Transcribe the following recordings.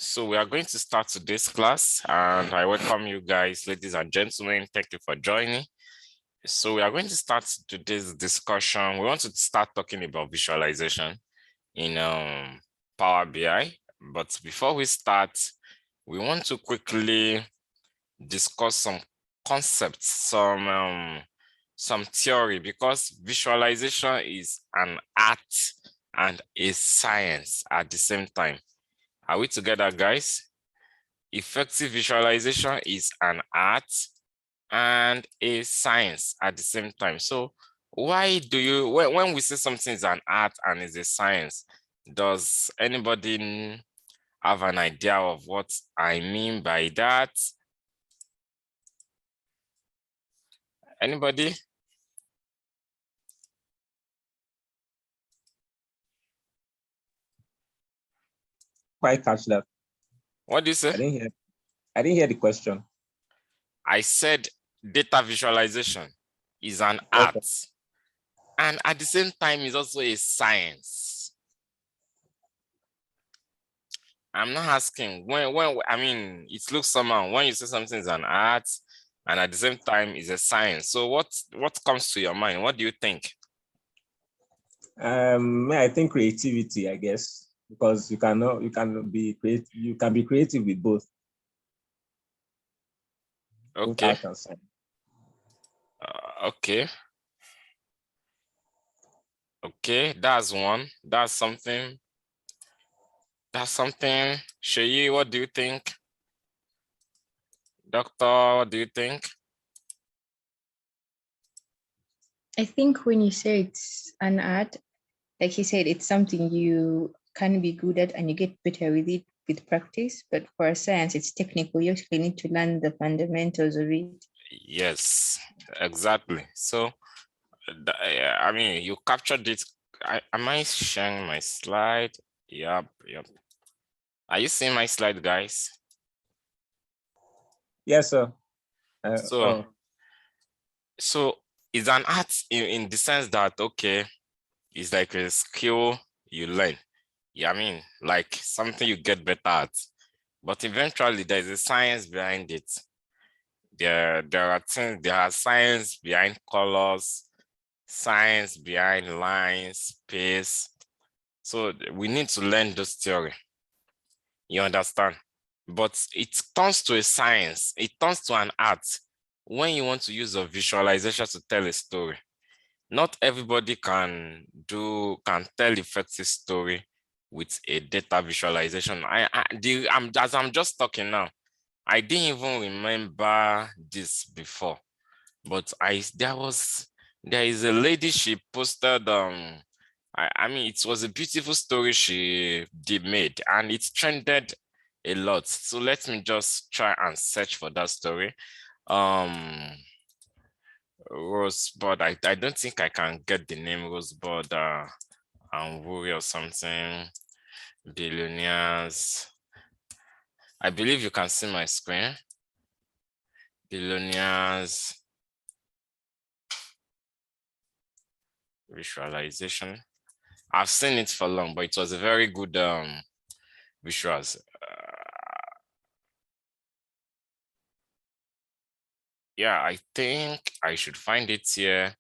So we are going to start today's class, and I welcome you guys, ladies and gentlemen. Thank you for joining. So we are going to start today's discussion. We want to start talking about visualization in Power BI. But before we start, we want to quickly discuss some concepts, some theory, because visualization is an art and a science at the same time. Are we together, guys? Effective visualization is an art and a science at the same time. So why do you, when we say something is an art and is a science, does anybody have an idea of what I mean by that? Anybody? Quite catch that. What do you say? I didn't hear the question. I said data visualization is an art and at the same time is also a science. I'm not asking when I mean, it looks somehow when you say something is an art and at the same time is a science. So what comes to your mind? What do you think? I think creativity, I guess, because you can be creative with both. Okay. Both art and science. Okay. Okay, that's one. That's something. Sheyi, what do you think? Doctor, what do you think? I think when you say it's an art, like he said, it's something you can be good at and you get better with it with practice. But for a science, it's technical. You actually need to learn the fundamentals of it. Yes, exactly. So, I mean, you captured it. Am I sharing my slide? Yep. Are you seeing my slide, guys? Yes, sir. So it's an art in the sense that, okay, it's like a skill you learn. Yeah, I mean, like something you get better at. But eventually there's a science behind it. There are science behind colors, science behind lines, space. So we need to learn this theory. You understand? But it turns to a science, it turns to an art when you want to use a visualization to tell a story. Not everybody can tell effective story with a data visualization. I'm just talking now. I didn't even remember this before, but there is a lady, she posted I mean, it was a beautiful story she made and it trended a lot. So let me just try and search for that story. Rosebud, I don't think I can get the name Rosebud and Worry or something. Billionaires. I believe you can see my screen. Billionaires. Visualization. I've seen it for long, but it was a very good visuals. Yeah, I think I should find it here.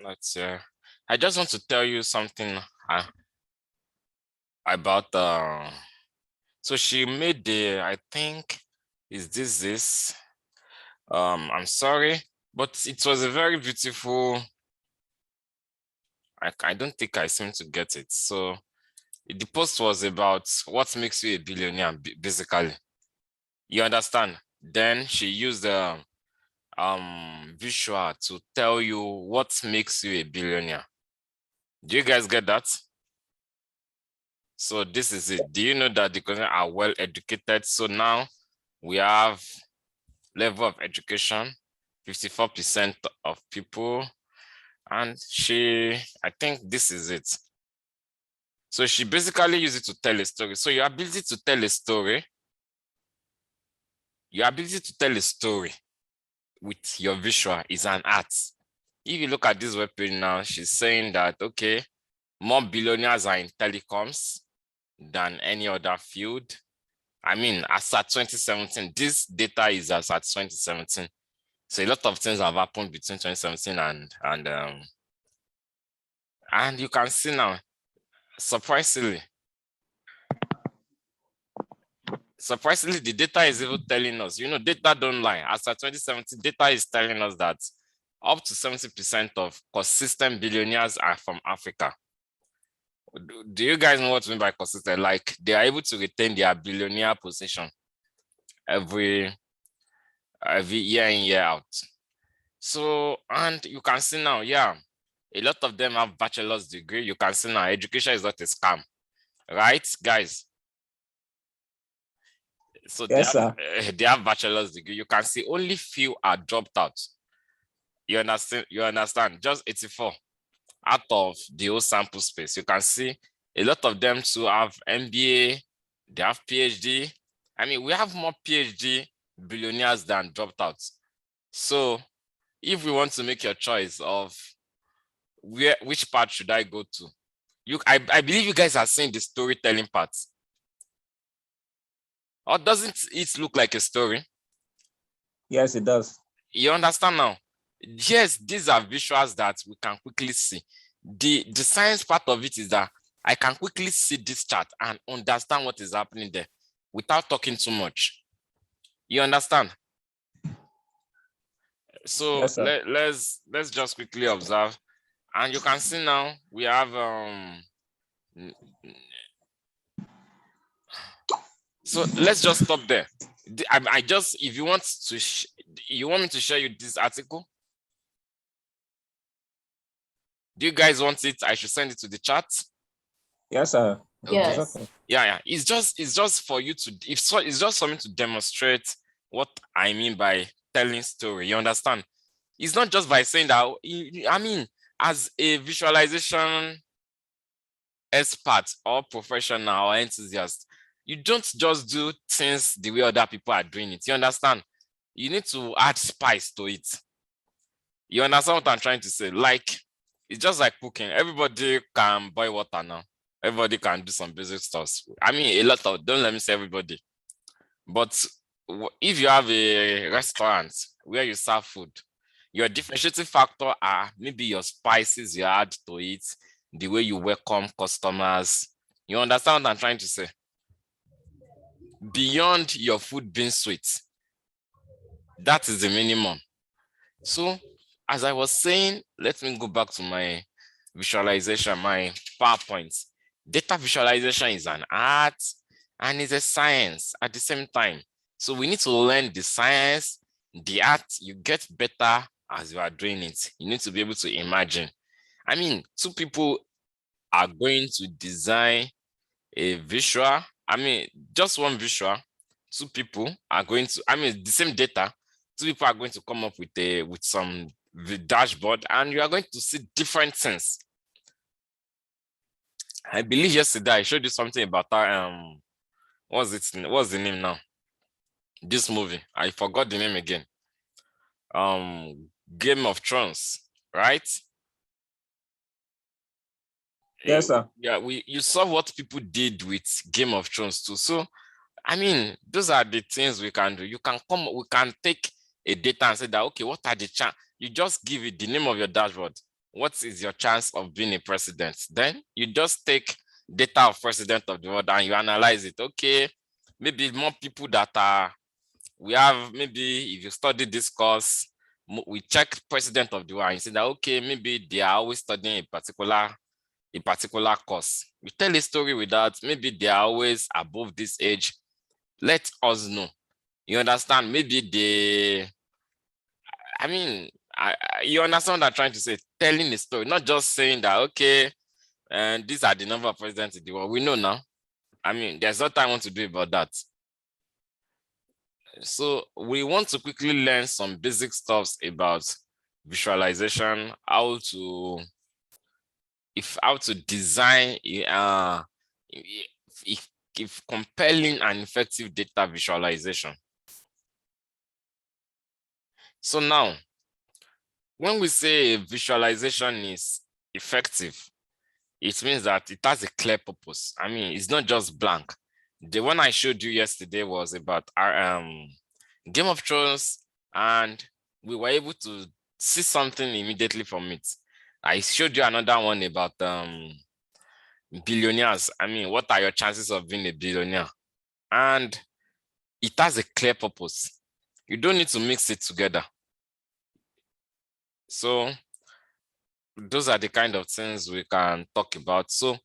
Let's see. I just want to tell you something about so she made I think is this I'm sorry, but it was a very beautiful. I don't think I seem to get it. So the post was about what makes you a billionaire, basically. You understand? Then she used the visual to tell you what makes you a billionaire. Do you guys get that? So this is it. Do you know that the Ghanaians are well educated? So now we have level of education, 54% of people. And I think this is it. So she basically used it to tell a story. So your ability to tell a story with your visual is an art. If you look at this webpage now, she's saying that, okay, more billionaires are in telecoms than any other field. I mean, as at 2017, this data is as at 2017. So a lot of things have happened between 2017 and you can see now, surprisingly, the data is even telling us, data don't lie. As at 2017, data is telling us that up to 70% of consistent billionaires are from Africa. Do you guys know what I mean by consistent? Like they are able to retain their billionaire position every year in, year out. So, and you can see now, yeah, a lot of them have bachelor's degree. You can see now, education is not a scam, right, guys? So Yes, sir. they have bachelor's degree. You can see only few are dropped out. You understand? Just 84 out of the whole sample space. You can see a lot of them too have MBA, they have PhD. I mean, we have more PhD billionaires than dropped out. So if we want to make your choice of which part should I go to, I believe you guys are seeing the storytelling part. Or doesn't it look like a story? Yes, it does. You understand now? Yes, these are visuals that we can quickly see. The science part of it is that I can quickly see this chart and understand what is happening there without talking too much. You understand? So Yes, sir. let's just quickly observe. And you can see now we have so let's just stop there. I just, if you want to you want me to share you this article? Do you guys want it? I should send it to the chat. Yes, sir. Yes. Okay. Yeah. It's just for you to, it's just for me to demonstrate what I mean by telling story. You understand? It's not just by saying that. I mean, as a visualization expert or professional or enthusiast, you don't just do things the way other people are doing it. You understand? You need to add spice to it. You understand what I'm trying to say? Like, it's just like cooking. Everybody can boil water now. Everybody can do some basic stuff. I mean, don't let me say everybody. But if you have a restaurant where you serve food, your differentiating factor are maybe your spices you add to it, the way you welcome customers. You understand what I'm trying to say? Beyond your food being sweet, that is the minimum. So, as I was saying, let me go back to my visualization, my PowerPoint. Data visualization is an art and it's a science at the same time. So we need to learn the science, the art. You get better as you are doing it. You need to be able to imagine. I mean, two people are going to design a visual. I mean, just one visual. Two people are going to, I mean, the same data. Two people are going to come up with some dashboard, and you are going to see different things. I believe yesterday I showed you something about what's the name now? This movie. I forgot the name again. Game of Thrones, right? Yes, sir. Yeah, you saw what people did with Game of Thrones too. So I mean, those are the things we can do. We can take a data and say that, okay, what are the chance? You just give it the name of your dashboard. What is your chance of being a president? Then you just take data of president of the world and you analyze it. Okay, maybe more people that we have, maybe if you study this course, we check president of the world and say that, okay, maybe they are always studying a particular course. We tell a story with that. Maybe they are always above this age. Let us know. You understand? Maybe I mean, you understand what I'm trying to say? Telling a story, not just saying that, okay, and these are the number of presidents in the world. We know now. I mean, there's no time I want to do about that. So we want to quickly learn some basic stuffs about visualization, how to design if compelling and effective data visualization. So now, when we say visualization is effective, it means that it has a clear purpose. I mean, it's not just blank. The one I showed you yesterday was about our Game of Thrones, and we were able to see something immediately from it. I showed you another one about billionaires. I mean, what are your chances of being a billionaire? And it has a clear purpose. You don't need to mix it together. So those are the kind of things we can talk about. So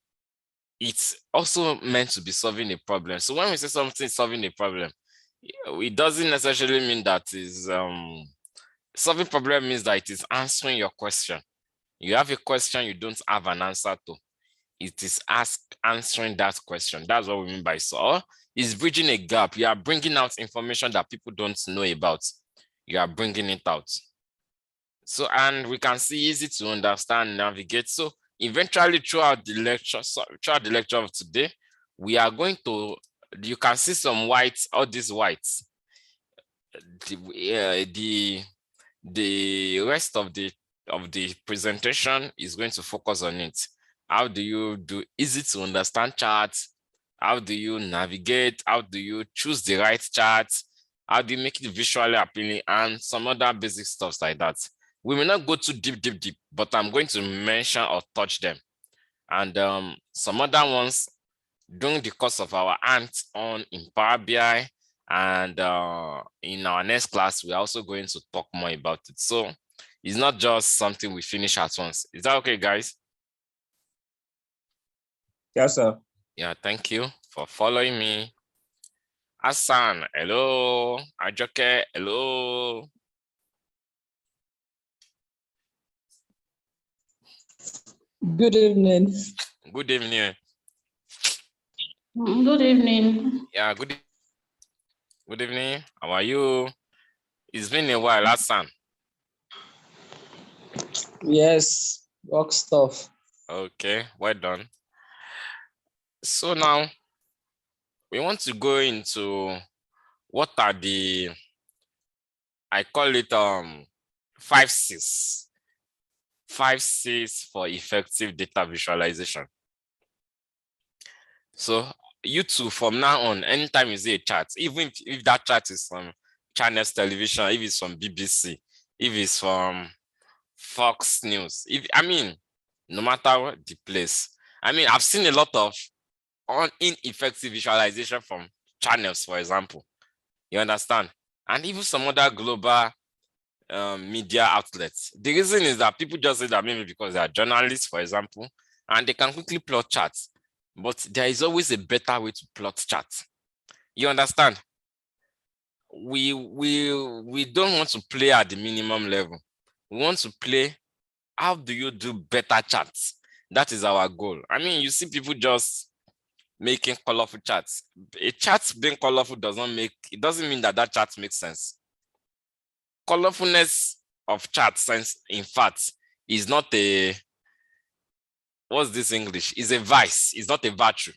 it's also meant to be solving a problem. So when we say something is solving a problem, it doesn't necessarily mean that is solving problem means that it is answering your question. You have a question you don't have an answer to. It is answering that question. That's what we mean by solve. It's bridging a gap. You are bringing out information that people don't know about. You are bringing it out. So, and we can see easy to understand, navigate. So eventually throughout the lecture of today, we are going to, you can see some whites, all these whites. The rest of the presentation is going to focus on it. How do you do easy to understand charts? How do you navigate? How do you choose the right charts? How do you make it visually appealing? And some other basic stuff like that. We may not go too deep, but I'm going to mention or touch them. And some other ones during the course of our hands-on in Power BI, and in our next class, we're also going to talk more about it. So it's not just something we finish at once. Is that okay, guys? Yes, sir. Yeah, thank you for following me. Hassan, hello. Ajoke, hello. Good evening. Good evening. Good evening. Yeah, good evening. How are you? It's been a while, Hassan. Yes, work stuff. Okay, well done. So now we want to go into what are the, I call it 5 C's. 5 C's for effective data visualization. So you two, from now on, anytime you see a chart, even if that chart is from Channels Television, if it's from BBC, if it's from Fox News, no matter what the place. I've seen a lot of ineffective visualization from channels, for example. You understand? And even some other global media outlets. The reason is that people just say that maybe because they are journalists, for example, and they can quickly plot charts. But there is always a better way to plot charts. You understand? We don't want to play at the minimum level. We want to play, how do you do better charts? That is our goal. You see people just making colorful charts. A chart being colorful doesn't mean that chart makes sense. Colorfulness of charts, in fact, is not a, what's this English? Is a vice, it's not a virtue.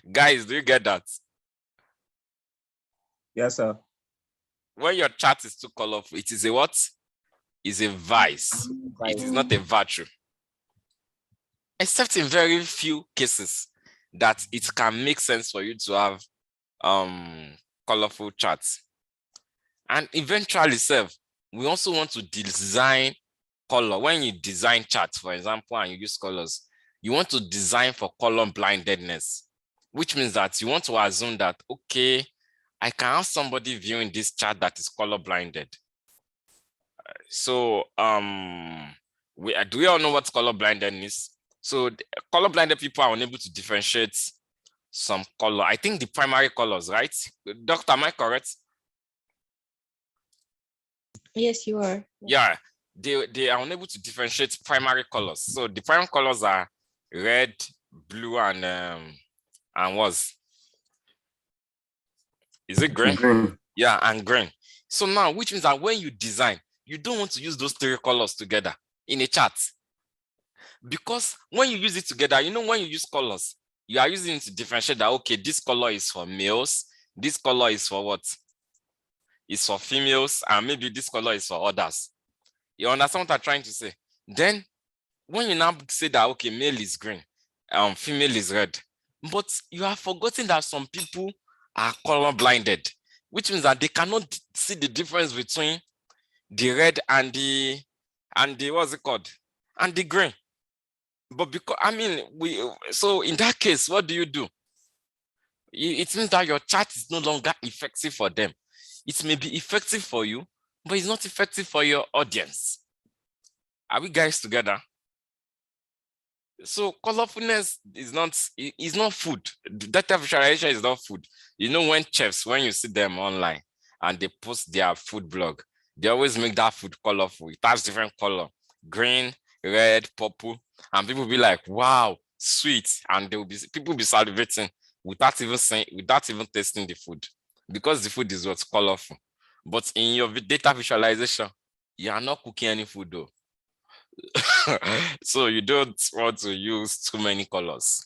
Guys, do you get that? Yes, sir. When your chart is too colorful, it is a what? It's a vice. It is not a virtue. Except in very few cases that it can make sense for you to have colorful charts. And eventually, we also want to design color. When you design charts, for example, and you use colors, you want to design for color blindedness, which means that you want to assume that, okay, I can have somebody viewing this chart that is color blinded. So do we all know what color blinded is? So color blinded people are unable to differentiate some color. I think the primary colors, right? Doctor, am I correct? Yes, you are. Yeah, they are unable to differentiate primary colors. So the primary colors are red, blue, and what? Is it green? Green. Yeah, and green. So now, which means that when you design, you don't want to use those 3 colors together in a chart. Because when you use it together, when you use colors, you are using it to differentiate that, okay, this color is for males, this color is for what? It's for females, and maybe this color is for others. You understand what I'm trying to say? Then when you now say that, okay, male is green, female is red, but you have forgotten that some people are color blinded, which means that they cannot see the difference between the red and the what's it called, and the green. But because so in that case, what do? It means that your chart is no longer effective for them. It may be effective for you, but it's not effective for your audience. Are we guys together? So colorfulness is not food. Data visualization is not food. You know, when chefs, when you see them online and they post their food blog, they always make that food colorful. It has different color, green, red, purple, and people be like, wow, sweet. And people be salivating without even tasting the food, because the food is what's colorful. But in your data visualization, you are not cooking any food though. So you don't want to use too many colors.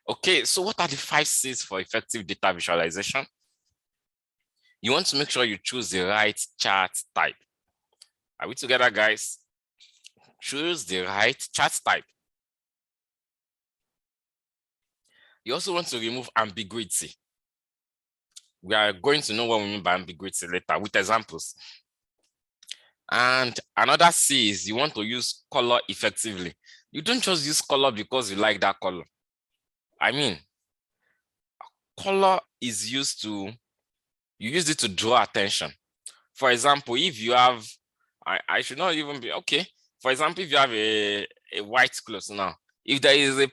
Okay, so what are the 5 C's for effective data visualization? You want to make sure you choose the right chart type. Are we together, guys? Choose the right chart type. You also want to remove ambiguity. We are going to know what we mean by ambiguity later with examples. And another C is you want to use color effectively. You don't just use color because you like that color. I mean, color is you use it to draw attention. For example, if you have, I should not even be, okay. For example, if you have a white clothes now, if there is a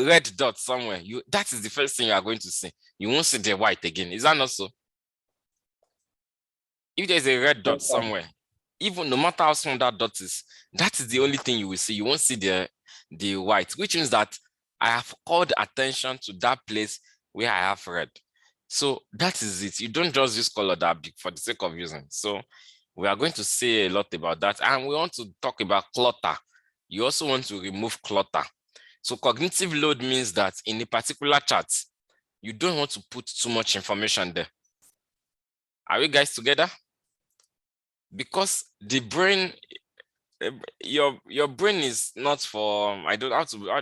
red dot somewhere, that is the first thing you are going to see. You won't see the white again. Is that not so? If there's a red dot somewhere, even no matter how small that dot is, that is the only thing you will see. You won't see the white, which means that I have called attention to that place where I have red. So that is it. You don't just use color that big for the sake of using. So we are going to say a lot about that. And we want to talk about clutter. You also want to remove clutter. So cognitive load means that in a particular chart, you don't want to put too much information there. Are we guys together? Because the brain, your brain is not for, how do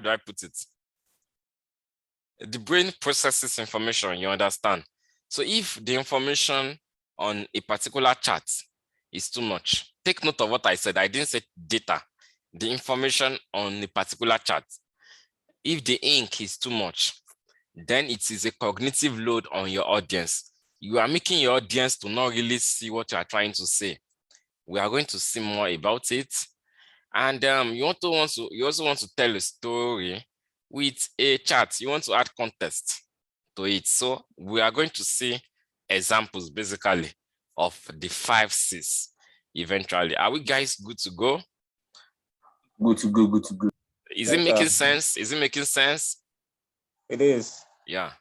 I put it? The brain processes information, you understand? So if the information on a particular chart is too much, take note of what I said. I didn't say data. The information on a particular chart, if the ink is too much, then it is a cognitive load on your audience. You are making your audience to not really see what you are trying to say. We are going to see more about it. And you also want to tell a story with a chart. You want to add context to it. So we are going to see examples basically of the 5 C's eventually. Are we guys good to go? Good to go, good to go. Is it making sense? Is it making sense? It is. Yeah.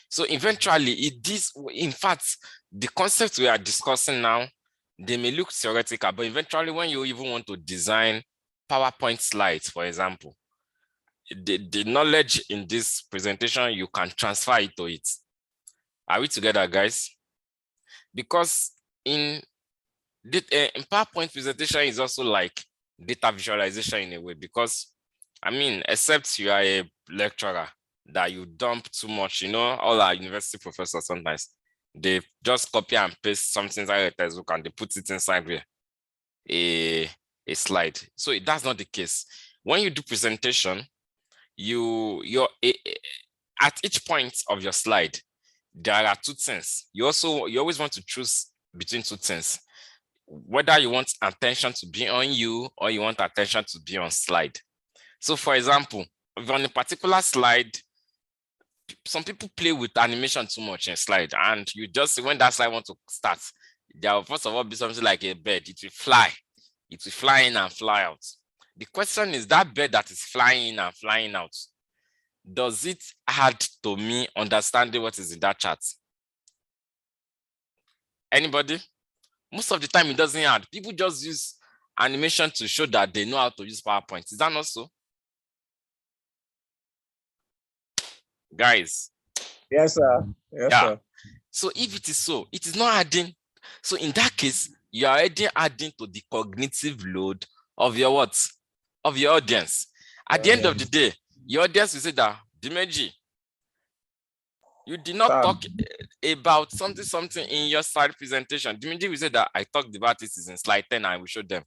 So eventually, in fact, the concepts we are discussing now, they may look theoretical, but eventually when you even want to design PowerPoint slides, for example, the knowledge in this presentation, you can transfer it to it. Are we together, guys? Because in PowerPoint presentation is also like data visualization in a way, because I mean, except you are a lecturer that you dump too much, you know, all our university professors sometimes, they just copy and paste something inside a textbook and they put it inside here, a slide. So that's not the case. When you do presentation, at each point of your slide, there are 2 things. You always want to choose between 2 things, whether you want attention to be on you or you want attention to be on slide. So for example, if on a particular slide, some people play with animation too much in slide, and you just see when that slide wants to start, there will first of all be something like a bird. It will fly. It will fly in and fly out. The question is, that bird that is flying in and flying out, does it add to me understanding what is in that chart? Anybody? Most of the time it doesn't add. People just use animation to show that they know how to use PowerPoint. Is that not so? Guys, Yes, sir. Yes, yeah. sir. So if it is so, it is not adding. So in that case, you are already adding to the cognitive load of your what? Of your audience. At the end of the day, your audience will say that, Dimeji, you did not Sir. talk about something in your slide presentation. Dimeji will say that I talked about it is in slide 10 and I will show them.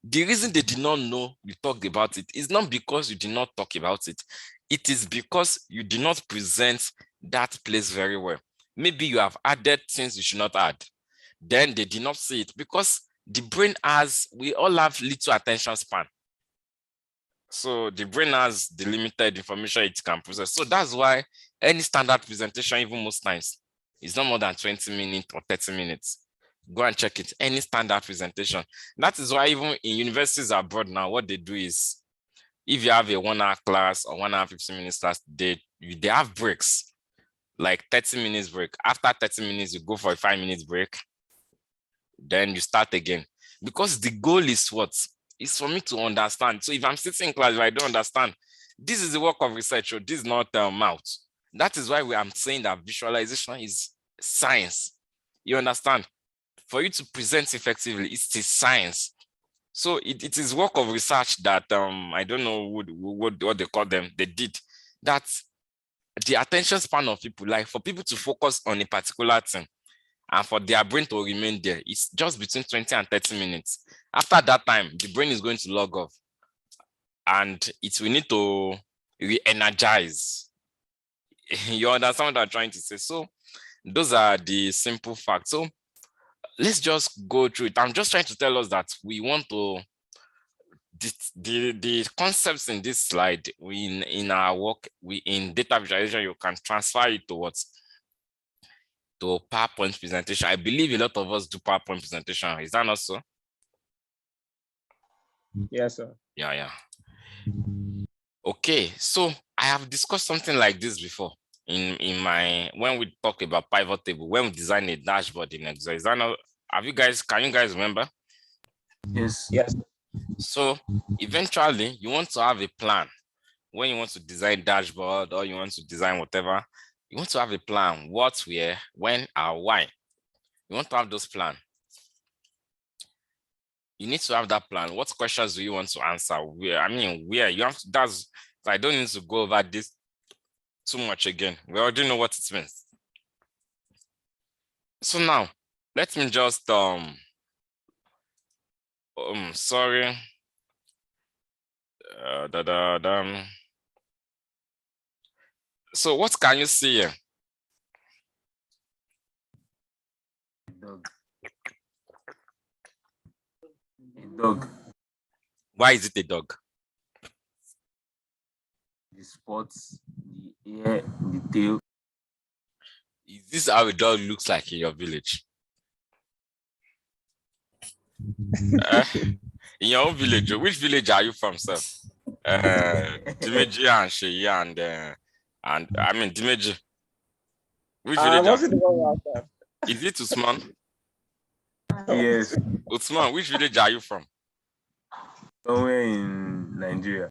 The reason they did not know you talked about it is not because you did not talk about it. It is because you did not present that place very well. Maybe you have added things you should not add. Then they did not see it because the brain we all have little attention span. So the brain has the limited information it can process. So that's why any standard presentation, even most times, is not more than 20 minutes or 30 minutes. Go and check it. Any standard presentation. That is why even in universities abroad now, what they do is, if you have a 1 hour class or 1 hour 15 minutes class, they have breaks, like 30 minutes break. After 30 minutes, you go for a 5 minutes break. Then you start again. Because the goal is what? It's for me to understand. So if I'm sitting in class, if I don't understand, this is the work of research. So this is not mouth. That is why I'm saying that visualization is science. You understand? For you to present effectively, it's a science. So it is work of research that I don't know what they call them. They did that. The attention span of people, like for people to focus on a particular thing, and for their brain to remain there, it's just between 20 and 30 minutes. After that time, the brain is going to log off and it will need to re-energize. You understand what I'm trying to say? So those are the simple facts. So let's just go through it. I'm just trying to tell us that we want to, the concepts in this slide, in our work, in data visualization, you can transfer it to what? To PowerPoint presentation. I believe a lot of us do PowerPoint presentation. Is that not so? Yes, sir. Yeah. Okay, so I have discussed something like this before when we talk about pivot table, when we design a dashboard in Excel. Is that not, can you guys remember? Yes. So eventually you want to have a plan. When you want to design dashboard or you want to design whatever, you want to have a plan. What, where, when, and why. You want to have those plans. You need to have that plan. What questions do you want to answer? Where you have to, I don't need to go over this too much again. We already know what it means. So now, let me just sorry. So what can you see here? A dog. Why is it a dog? The spots, the ear, the tail. Is this how a dog looks like in your village? In your own village, which village are you from, sir? Dimeji and Sheyi and I mean Dimeji. Which village? Was it the one last time? Is it Usman? Yes, Usman, which village are you from? somewhere in Nigeria.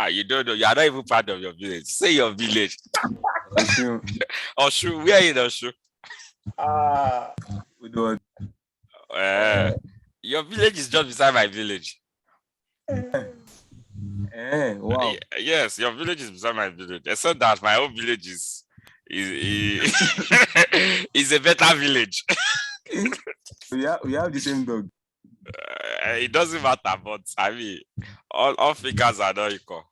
You don't know. You are not even part of your village. Say your village. Oshun. Oshu, where in Oshu? Udon. Your village is just beside my village. Wow. Yes, your village is beside my village. Except that my own village is is a better village. We have the same dog. It doesn't matter, but I mean, all figures are not equal.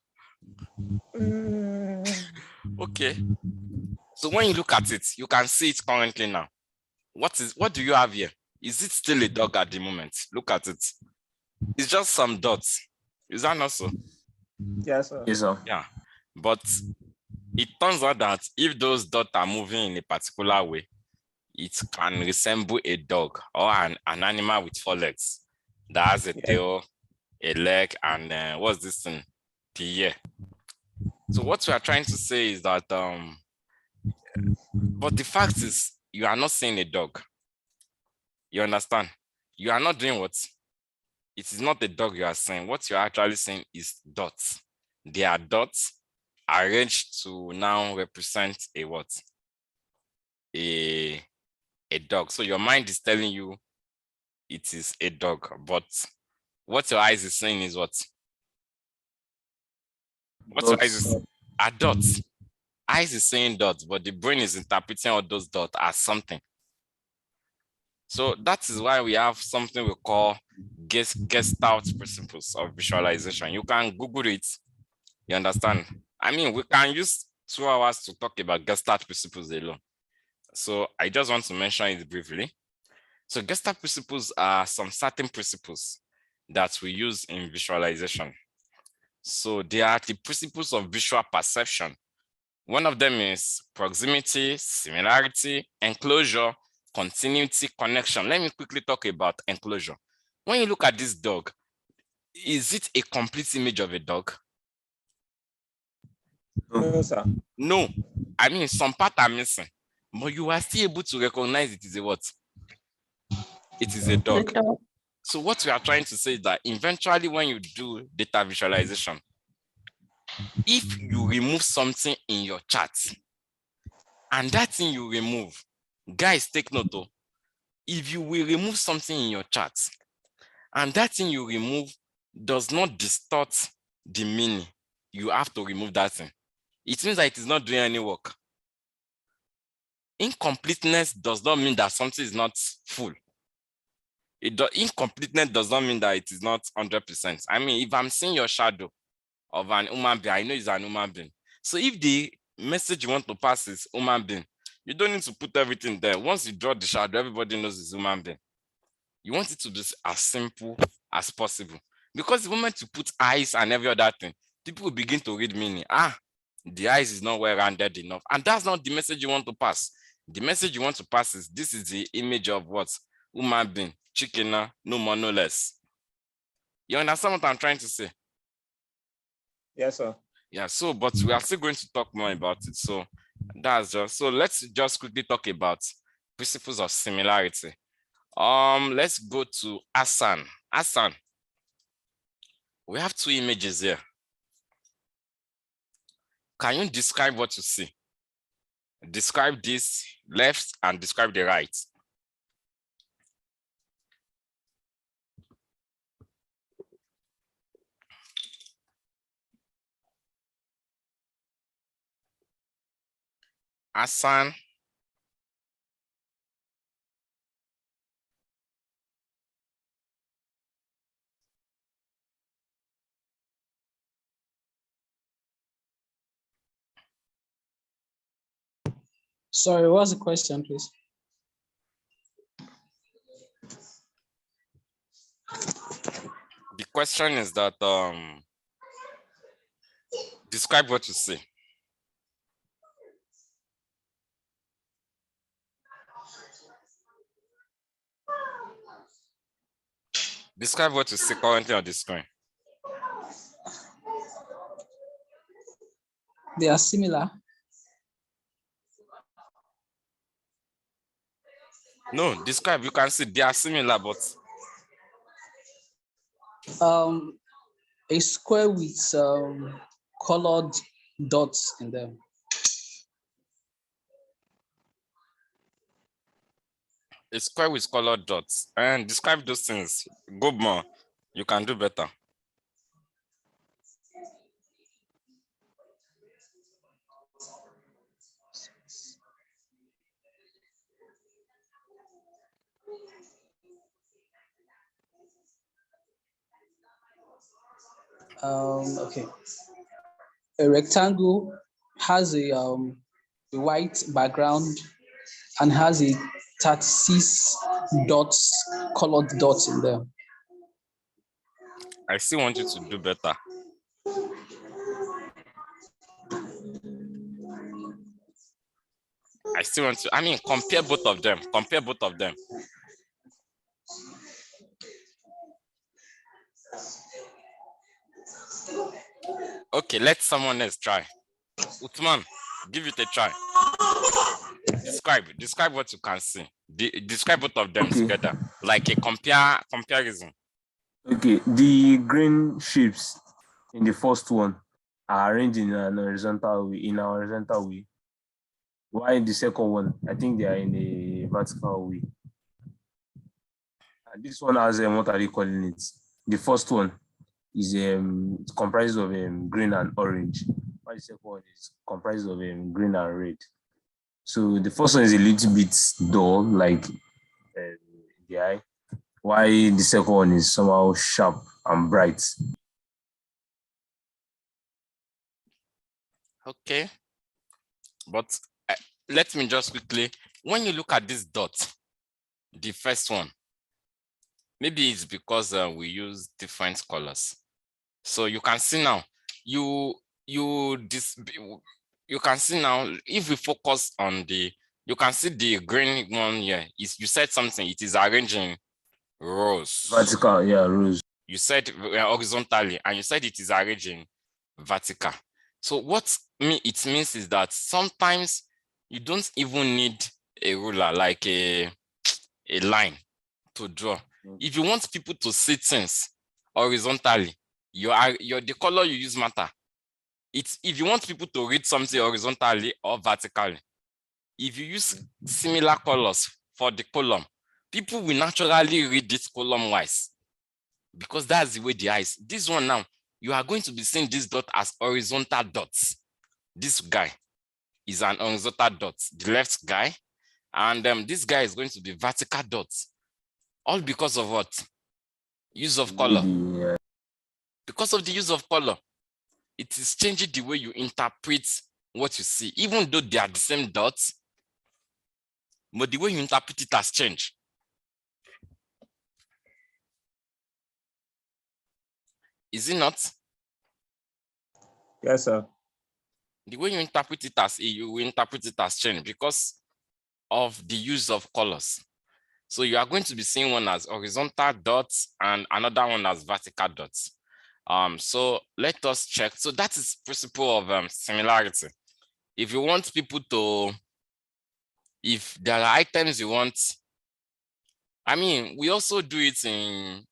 Okay. So when you look at it, you can see it currently now. What do you have here? Is it still a dog at the moment? Look at it. It's just some dots. Is that not so? Yes, sir. Yes, sir. Yeah. But it turns out that if those dots are moving in a particular way, it can resemble a dog or an animal with 4 legs that has a tail, a leg, and what's this thing? The ear. So what we are trying to say is that, but the fact is, you are not seeing a dog. You understand? You are not doing what? It is not a dog you are seeing. What you are actually seeing is dots. They are dots arranged to now represent a what? A dog. So your mind is telling you it is a dog, but what your eyes is saying is what? What your eyes is are dots. Eyes is saying dots, but the brain is interpreting all those dots as something. So that is why we have something we call Gestalt principles of visualization. You can Google it. You understand? I mean, we can use 2 hours to talk about Gestalt principles alone. So I just want to mention it briefly. So Gestalt principles are some certain principles that we use in visualization. So they are the principles of visual perception. One of them is proximity, similarity, enclosure, continuity, connection. Let me quickly talk about enclosure. When you look at this dog, is it a complete image of a dog? No, sir. No. I mean, some parts are missing, but you are still able to recognize it is a what? It is a dog. So what we are trying to say is that eventually when you do data visualization, if you remove something in your chart, and that thing you remove, guys, take note, oh, if you will remove something in your chart, and that thing you remove does not distort the meaning, you have to remove that thing. It means that it is not doing any work. Incompleteness does not mean that something is not full. Incompleteness does not mean that it is not 100%. I mean, if I'm seeing your shadow of an human being, I know it's an human being. So if the message you want to pass is human being, you don't need to put everything there. Once you draw the shadow, everybody knows it's human being. You want it to be as simple as possible. Because the moment you put eyes and every other thing, people will begin to read meaning. The eyes is not well-rounded enough. And that's not the message you want to pass. The message you want to pass is, this is the image of what? Human being, chicken, no more, no less. You understand what I'm trying to say? Yes, sir. Yeah, so, but we are still going to talk more about it. So that's just, so let's just quickly talk about principles of similarity. Let's go to Hassan. Hassan, we have 2 images here. Can you describe what you see? Describe this left and describe the right. Hassan. Sorry, what's the question, please? The question is that describe what you see. Describe what you see currently on the screen. They are similar. No, describe. You can see they are similar, but A square with colored dots in them. a square with colored dots. And describe those things. Go more. You can do better. Okay. A rectangle has a white background and has a 36 dots, colored dots in there. I still want you to do better. I still want to, I mean, compare both of them. Compare both of them. Okay, let someone else try. Uthman, give it a try. Describe what you can see. Describe both of them together, like a comparison. Okay, the green shapes in the first one, are arranged in an horizontal way, While the second one, I think they are in a vertical way. And this one has what are they calling it? The first one is comprised of green and orange, while the second one is comprised of green and red. So the first one is a little bit dull, like the eye, while the second one is somehow sharp and bright. Okay, but let me just quickly, when you look at this dot, the first one, maybe it's because we use different colors. So you can see now, you can see now, if we focus on you can see the green one here. Is you said something, it is arranging rows. Vertical, yeah, rows. You said horizontally, and you said it is arranging vertical. So what it means is that sometimes you don't even need a ruler, like a line to draw. If you want people to see things horizontally, the color you use matter. It's if you want people to read something horizontally or vertically, if you use similar colors for the column, people will naturally read it column wise, because that's the way the eyes. This one now, you are going to be seeing this dot as horizontal dots. This guy is an horizontal dot, the left guy, and this guy is going to be vertical dots. All because of what? Use of color. Yeah. Because of the use of color, it is changing the way you interpret what you see, even though they are the same dots, but the way you interpret it has changed. Is it not? Yes, sir. The way you interpret it has changed because of the use of colors. So you are going to be seeing one as horizontal dots and another one as vertical dots. So let us check. So that is principle of similarity. If you want people to, if there are items you want, I mean, we also do it in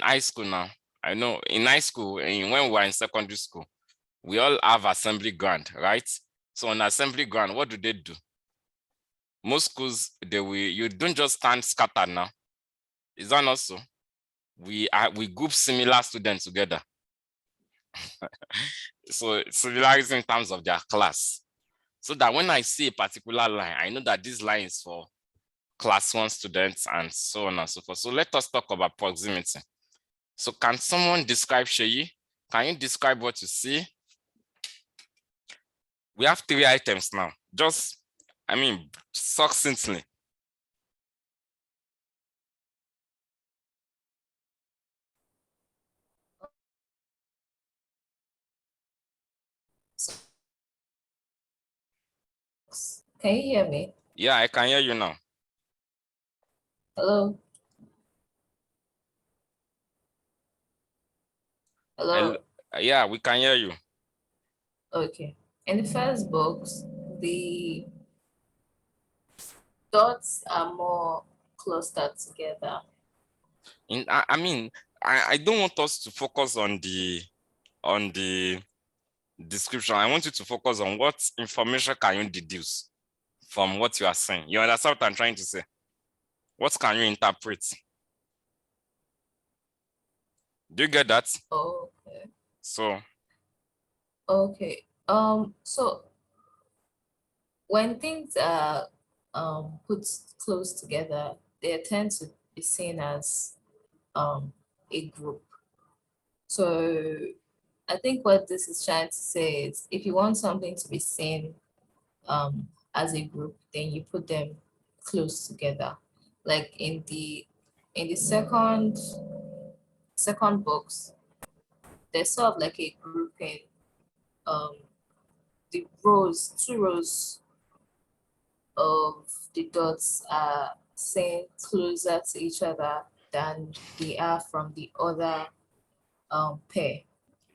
high school now. I know in high school, when we were in secondary school, we all have assembly ground, right? So on assembly ground, what do? Most schools, you don't just stand scattered now. Is that not so? We group similar students together. So similarity in terms of their class. So that when I see a particular line, I know that this line is for class 1 students and so on and so forth. So let us talk about proximity. So can someone describe, Sheyi? Can you describe what you see? We have 3 items now. Just, I mean, succinctly. Can you hear me? Yeah, I can hear you now. Hello? Hello? Yeah, we can hear you. Okay. In the first box, the dots are more clustered together. I mean, I don't want us to focus on the description. I want you to focus on what information can you deduce from what you are saying. You understand what I'm trying to say? What can you interpret? Do you get that? Okay. So, Okay. So when things are put close together, they tend to be seen as a group. So I think what this is trying to say is if you want something to be seen as a group, then you put them close together. Like in the second box, there's sort of like a grouping. The rows, 2 rows of the dots are seen closer to each other than they are from the other pair.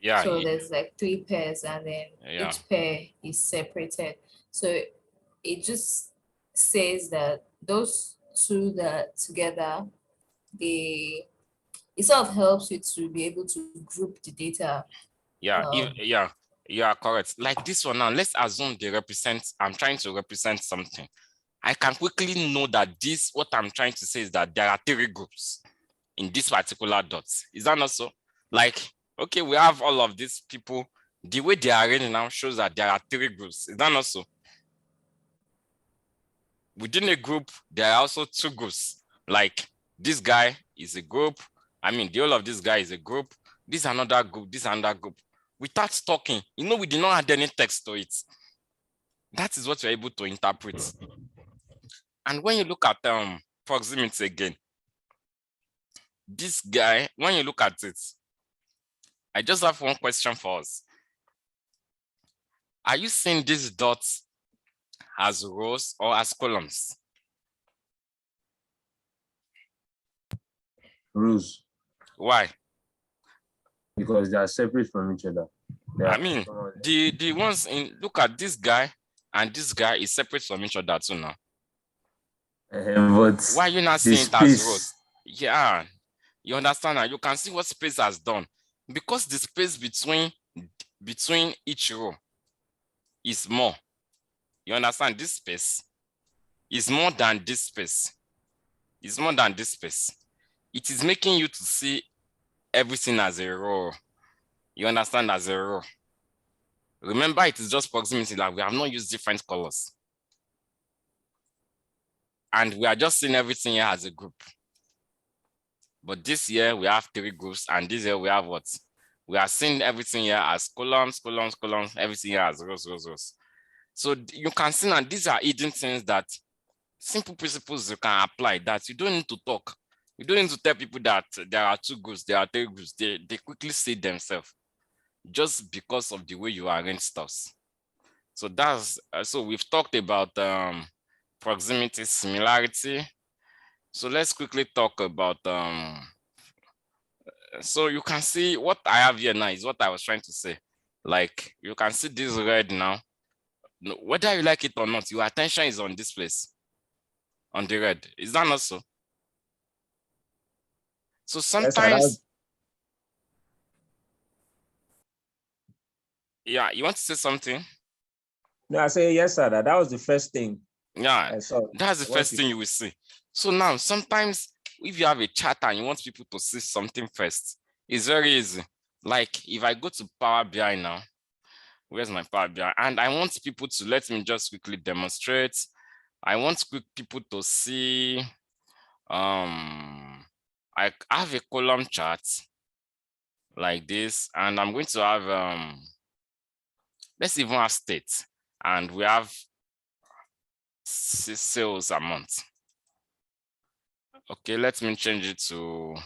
yeah, So there's like 3 pairs and then yeah. each pair is separated. So it just says that those 2 that together, it sort of helps you to be able to group the data Yeah, Um, yeah, you are correct. Like this one now, let's assume they represent, I'm trying to represent something. I can quickly know that this, what I'm trying to say is that there are 3 groups in this particular dots. Is that not so? Like, okay, we have all of these people. The way they are arranged now shows that there are 3 groups. Is that not so? Within a group, there are also 2 groups. Like this guy is a group. I mean, the whole of this guy is a group. This is another group. This is another group. Without talking, we did not add any text to it. That is what you're able to interpret. And when you look at proximity again, this guy, when you look at it, I just have one question for us. Are you seeing these dots as rows or as columns? Rows, Why? because they are separate from each other. I mean, the ones in, look at this guy and this guy is separate from each other too now. But Why are you not the seeing it as space, rows? Yeah, you understand now. You can see what space has done because the space between each row is more. You understand? This space is more than this space. It's more than this space. It is making you to see everything as a row. You understand, as a row. Remember, it is just proximity, like we have not used different colors. And we are just seeing everything here as a group. But this year we have 3 groups, and this year we have what? We are seeing everything here as columns, columns, columns, everything here as rows, rows, rows. So you can see that these are hidden things, that simple principles you can apply, that you don't need to talk. You don't need to tell people that there are 2 groups, there are 3 groups. They quickly see themselves just because of the way you arrange stuff. So that's so we've talked about proximity, similarity. So let's quickly talk about so you can see what I have here now is what I was trying to say. Like you can see this red now. Whether you like it or not, your attention is on this place, on the red. Is that not so? So Yes, sir, sometimes, yeah, you want to say something? no, I say yes, sir. That was the first thing Yeah, I saw. that's the first thing you will see. So now, sometimes if you have a chat and you want people to see something first, it's very easy. Like if I go to Power BI now, where's my Power BI? And I want people to, let me just quickly demonstrate. I want people to see, I have a column chart like this, and I'm going to have, let's even have state, and we have sales amount. Okay, let me change it to,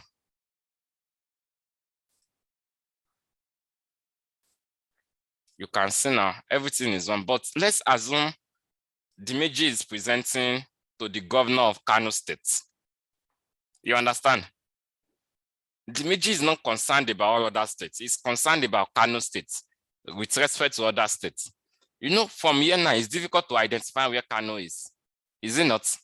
you can see now everything is on, but let's assume the Meiji is presenting to the governor of Kano State. You understand? The Meiji is not concerned about all other states. He's concerned about Kano State with respect to other states. From here now, it's difficult to identify where Kano is it not?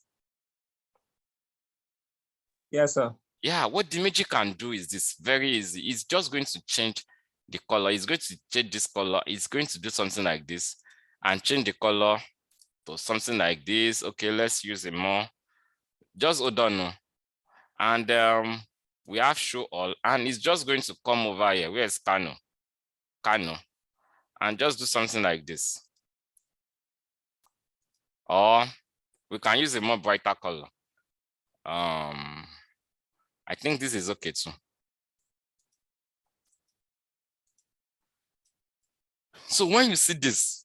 Yes, sir. Yeah, what the Meiji can do is this, very easy. It's just going to change the color. It's going to change this color. It's going to do something like this and change the color to something like this. Okay, let's use a more. Just hold on now. And we have show all, and it's just going to come over here. Where's Kano? Kano. And just do something like this. Or we can use a more brighter color. I think this is okay too. So when you see this,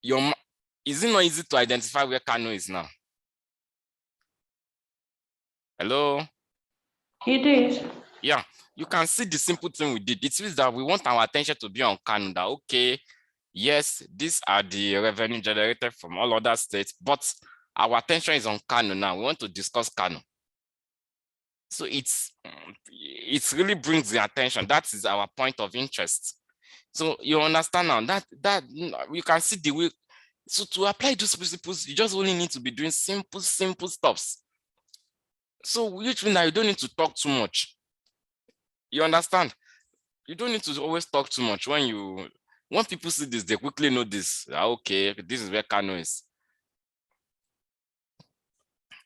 is it not easy to identify where Kano is now? Hello? It is. Yeah, you can see the simple thing we did. It means that we want our attention to be on Kano, that okay, yes, these are the revenue generated from all other states, but our attention is on Kano now. We want to discuss Kano. So it really brings the attention. That is our point of interest. So you understand now that you can see the way. So to apply those principles, you just only need to be doing simple stuffs. So which means that you don't need to talk too much. You understand? You don't need to always talk too much. When people see this, they quickly know this. Okay, this is where Kano is.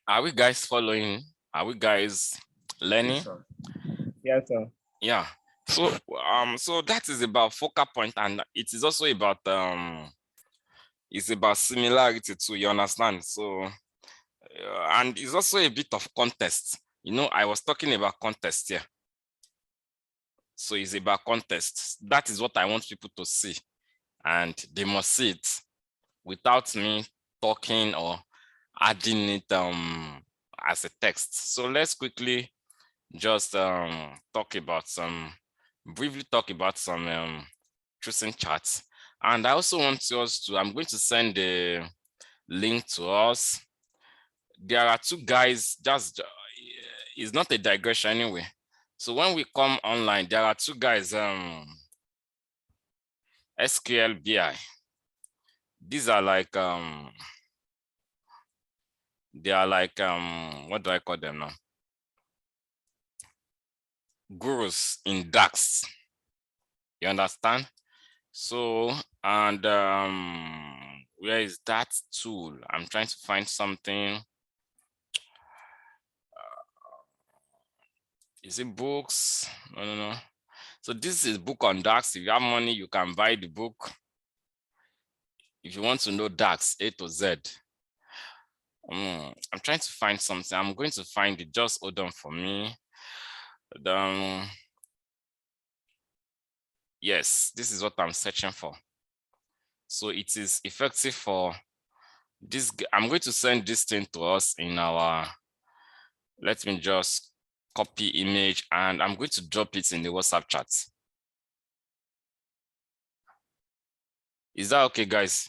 Are we guys following? Are we guys learning? Yes, sir. Yes, sir. Yeah. So that is about focal point, and it is also about it's about similarity too. You understand? So and it's also a bit of context. I was talking about context here. So it's about context. That is what I want people to see, and they must see it without me talking or adding it as a text. So let's quickly just briefly talk about some choosing charts. And I also want I'm going to send a link to us. There are two guys, it's not a digression anyway. So when we come online, there are two guys, SQL BI. These are like, they are like, what do I call them now? Gurus in DAX. You understand? So, and where is that tool? I'm trying to find something. Is it books? No. So this is book on DAX. If you have money, you can buy the book. If you want to know DAX A to Z. I'm trying to find something. I'm going to find it. Just hold on for me. Yes, this is what I'm searching for. So it is effective for this. I'm going to send this thing to us in our, let me just copy image, and I'm going to drop it in the WhatsApp chat. Is that okay, guys?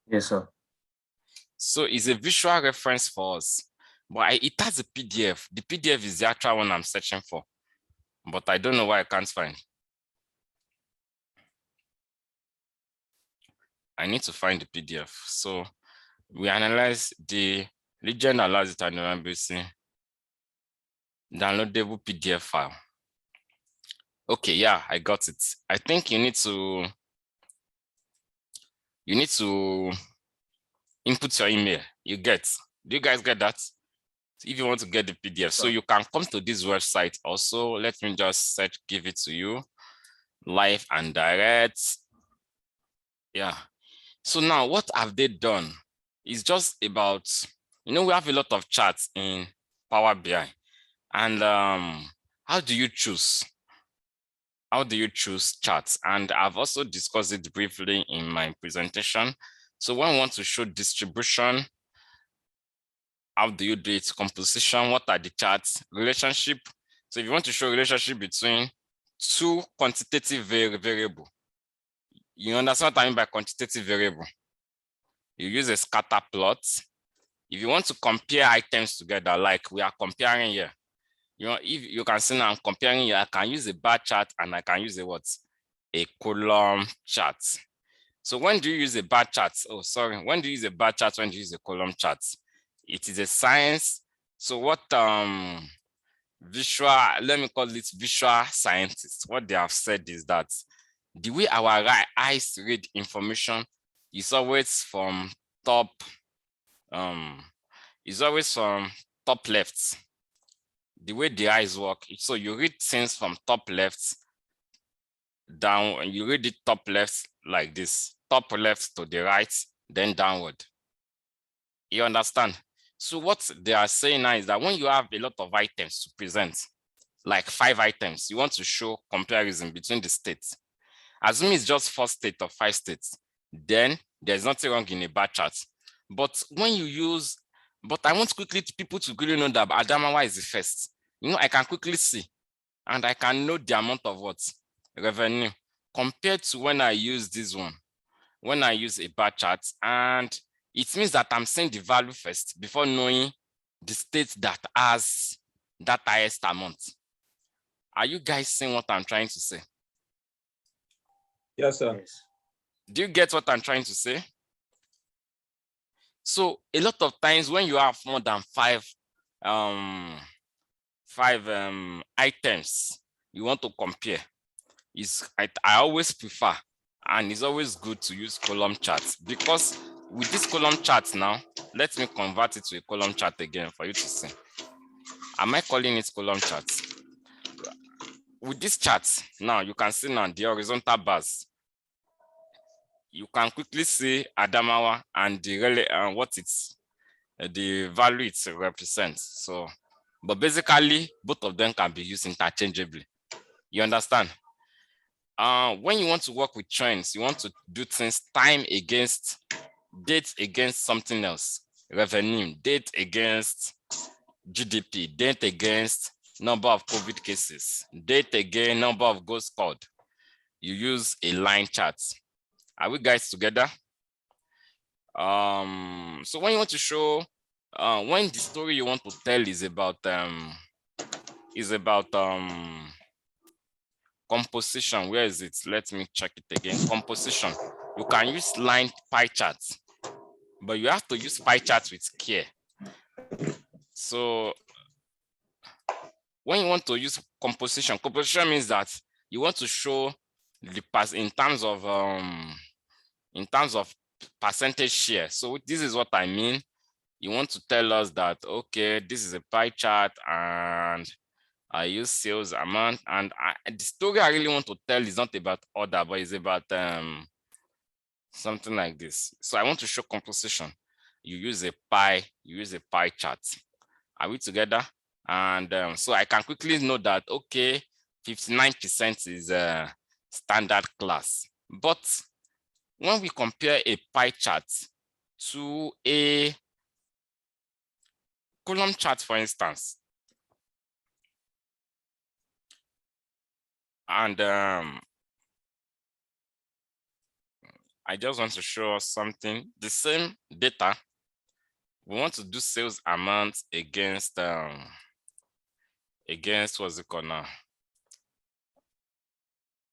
Yes, sir. So it's a visual reference for us, but it has a PDF. The PDF is the actual one I'm searching for, but I don't know why I can't find. I need to find the PDF. So we analyze the legend allows it and MBC downloadable PDF file. Okay, yeah, I got it. I think you need to input your email. Do you guys get that? If you want to get the PDF, so you can come to this website also. Let me just give it to you, live and direct. Yeah. So now what have they done? It's just about, we have a lot of charts in Power BI, and how do you choose? How do you choose charts? And I've also discussed it briefly in my presentation. So when we want to show distribution, how do you do it? Composition, what are the charts? Relationship. So if you want to show relationship between two quantitative variable, you understand what I mean by quantitative variable? You use a scatter plot. If you want to compare items together, like we are comparing here, if you can see now I'm comparing here, I can use a bar chart and I can use a column chart. So when do you use a bar chart? When do you use a bar chart? When do you use a column chart? It is a science. So what let me call it visual scientists, what they have said is that the way our eyes read information is always from top, left. The way the eyes work, so you read things from top left down, and you read it top left like this, top left to the right, then downward. You understand? So what they are saying now is that when you have a lot of items to present, like 5 items, you want to show comparison between the states. Assuming it's just 4 states or 5 states, then there's nothing wrong in a bar chart. But when you use, I want people to quickly know that Adamawa is the first. I can quickly see, and I can know the amount of revenue compared to when I use this one, when I use a bar chart, and it means that I'm seeing the value first before knowing the state that has that highest amount. Are you guys seeing what I'm trying to say? Yes, sir. Yes. Do you get what I'm trying to say? So a lot of times when you have more than 5 items, you want to compare, I always prefer, and it's always good to use column charts, because with this column chart now, let me convert it to a column chart again for you to see. Am I calling it column charts? With this chart now, you can see now the horizontal bars. You can quickly see Adamawa and the value it represents. So, but basically, both of them can be used interchangeably. You understand? When you want to work with trends, you want to do things date against something else, revenue, date against GDP, date against number of COVID cases, date against number of goals scored. You use a line chart. Are we guys together? So when you want to show, when the story you want to tell is about composition, where is it? Let me check it again. Composition. You can use line pie charts, but you have to use pie charts with care. So when you want to use composition means that you want to show the past in terms of percentage share. So this is what I mean. You want to tell us that, okay, this is a pie chart and I use sales amount, and the story I really want to tell is not about order, but it's about something like this. So I want to show composition. You use a pie chart. Are we together? And so I can quickly know that, okay, 59% is standard class. But when we compare a pie chart to a column chart, for instance, and I just want to show us something. The same data, we want to do sales amount against what's it called now?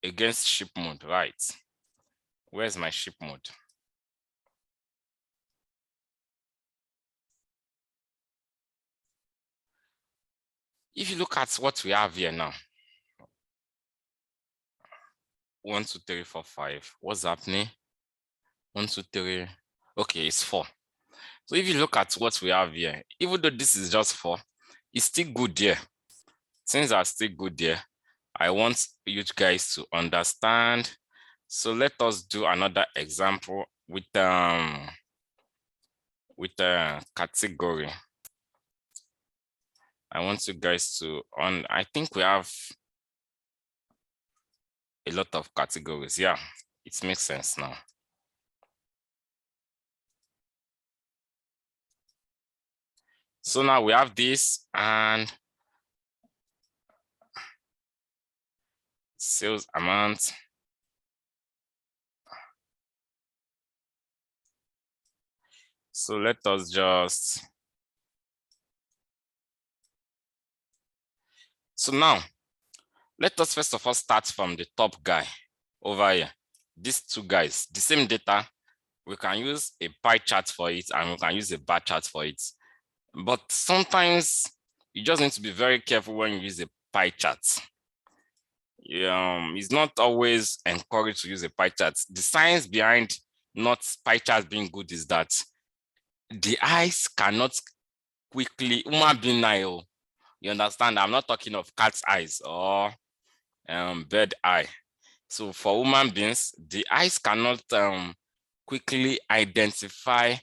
Against ship mode, right? Where's my ship mode? If you look at what we have here now, 1, 2, 3, 4, 5. What's happening? 1, 2, 3. Okay, it's 4. So if you look at what we have here, even though this is just 4, it's still good here. Things are still good here. I want you guys to understand. So let us do another example with a category. I want you guys to I think we have a lot of categories. Yeah, it makes sense now. So now we have this and sales amount. So let us just. So now, let us first of all start from the top guy over here. These two guys, the same data, we can use a pie chart for it and we can use a bar chart for it. But sometimes you just need to be very careful when you use a pie chart. It's not always encouraged to use a pie chart. The science behind not pie charts being good is that the eyes cannot quickly, you understand? I'm not talking of cat's eyes or bird eye. So for human beings, the eyes cannot quickly identify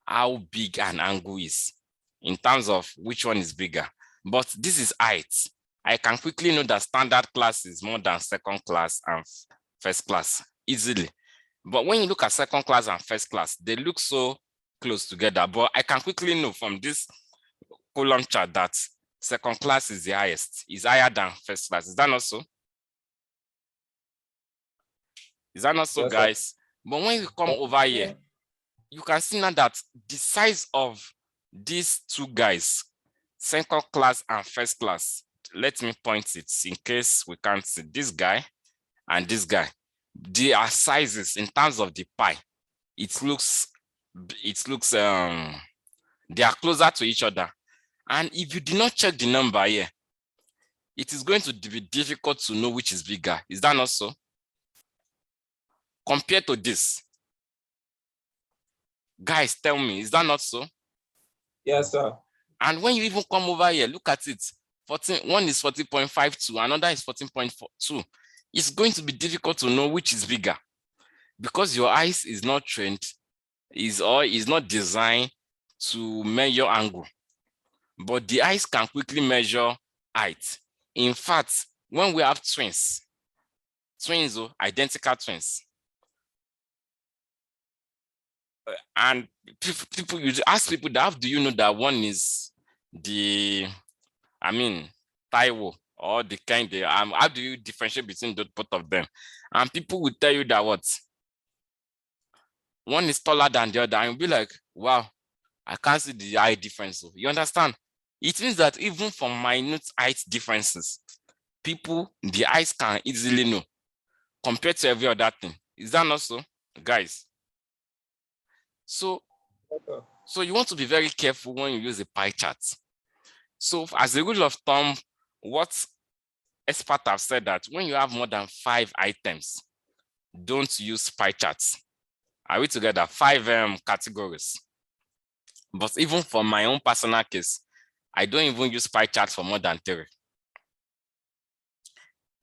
how big an angle is in terms of which one is bigger. But this is height. I can quickly know that standard class is more than second class and first class easily. But when you look at second class and first class, they look so close together. But I can quickly know from this column chart that second class is the highest, is higher than first class. Is that not so? Is that not so, yes, guys? Sir. But when you come over here, you can see now that the size of these two guys, second class and first class, let me point it in case we can't see this guy and this guy. Their sizes in terms of the pie, it looks they are closer to each other. And if you do not check the number here, it is going to be difficult to know which is bigger. Is that not so? Compared to this. Guys, tell me, is that not so? Yes, sir. And when you even come over here, look at it. 14, one is 14.52, another is 14.42. It's going to be difficult to know which is bigger because your eyes is not trained, is not designed to measure angle. But the eyes can quickly measure height. In fact, when we have twins, identical twins, and people, you ask people that, how do you know that one is the, Taiwo or the kind they, how do you differentiate between both of them? And people will tell you that what? One is taller than the other, and you'll be like, wow, I can't see the height difference. You understand? It means that even from minute height differences, people, the eyes can easily know compared to every other thing. Is that not so, guys? So you want to be very careful when you use a pie chart. So as a rule of thumb, what experts have said that when you have more than 5 items, don't use pie charts. Are we together? 5 categories. But even for my own personal case, I don't even use pie charts for more than 3.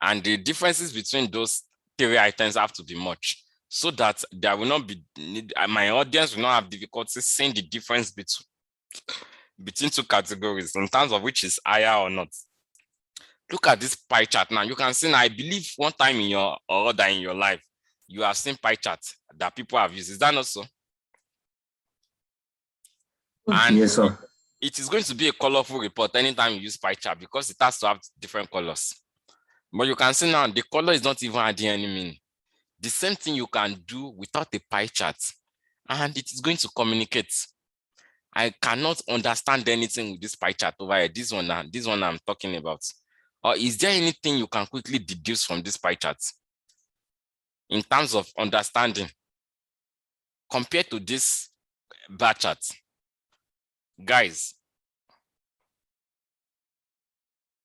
And the differences between those 3 items have to be much so that there will not be, my audience will not have difficulty seeing the difference between 2 categories in terms of which is higher or not. Look at this pie chart now. You can see now, I believe one time in your life, you have seen pie charts that people have used. Is that not so? And Yes, sir. it is going to be a colorful report anytime you use pie chart because it has to have different colors. But you can see now, the color is not even adding any meaning. The same thing you can do without a pie chart, and it is going to communicate. I cannot understand anything with this pie chart over here. This one I'm talking about. Or is there anything you can quickly deduce from this pie chart in terms of understanding compared to this bar chart? Guys,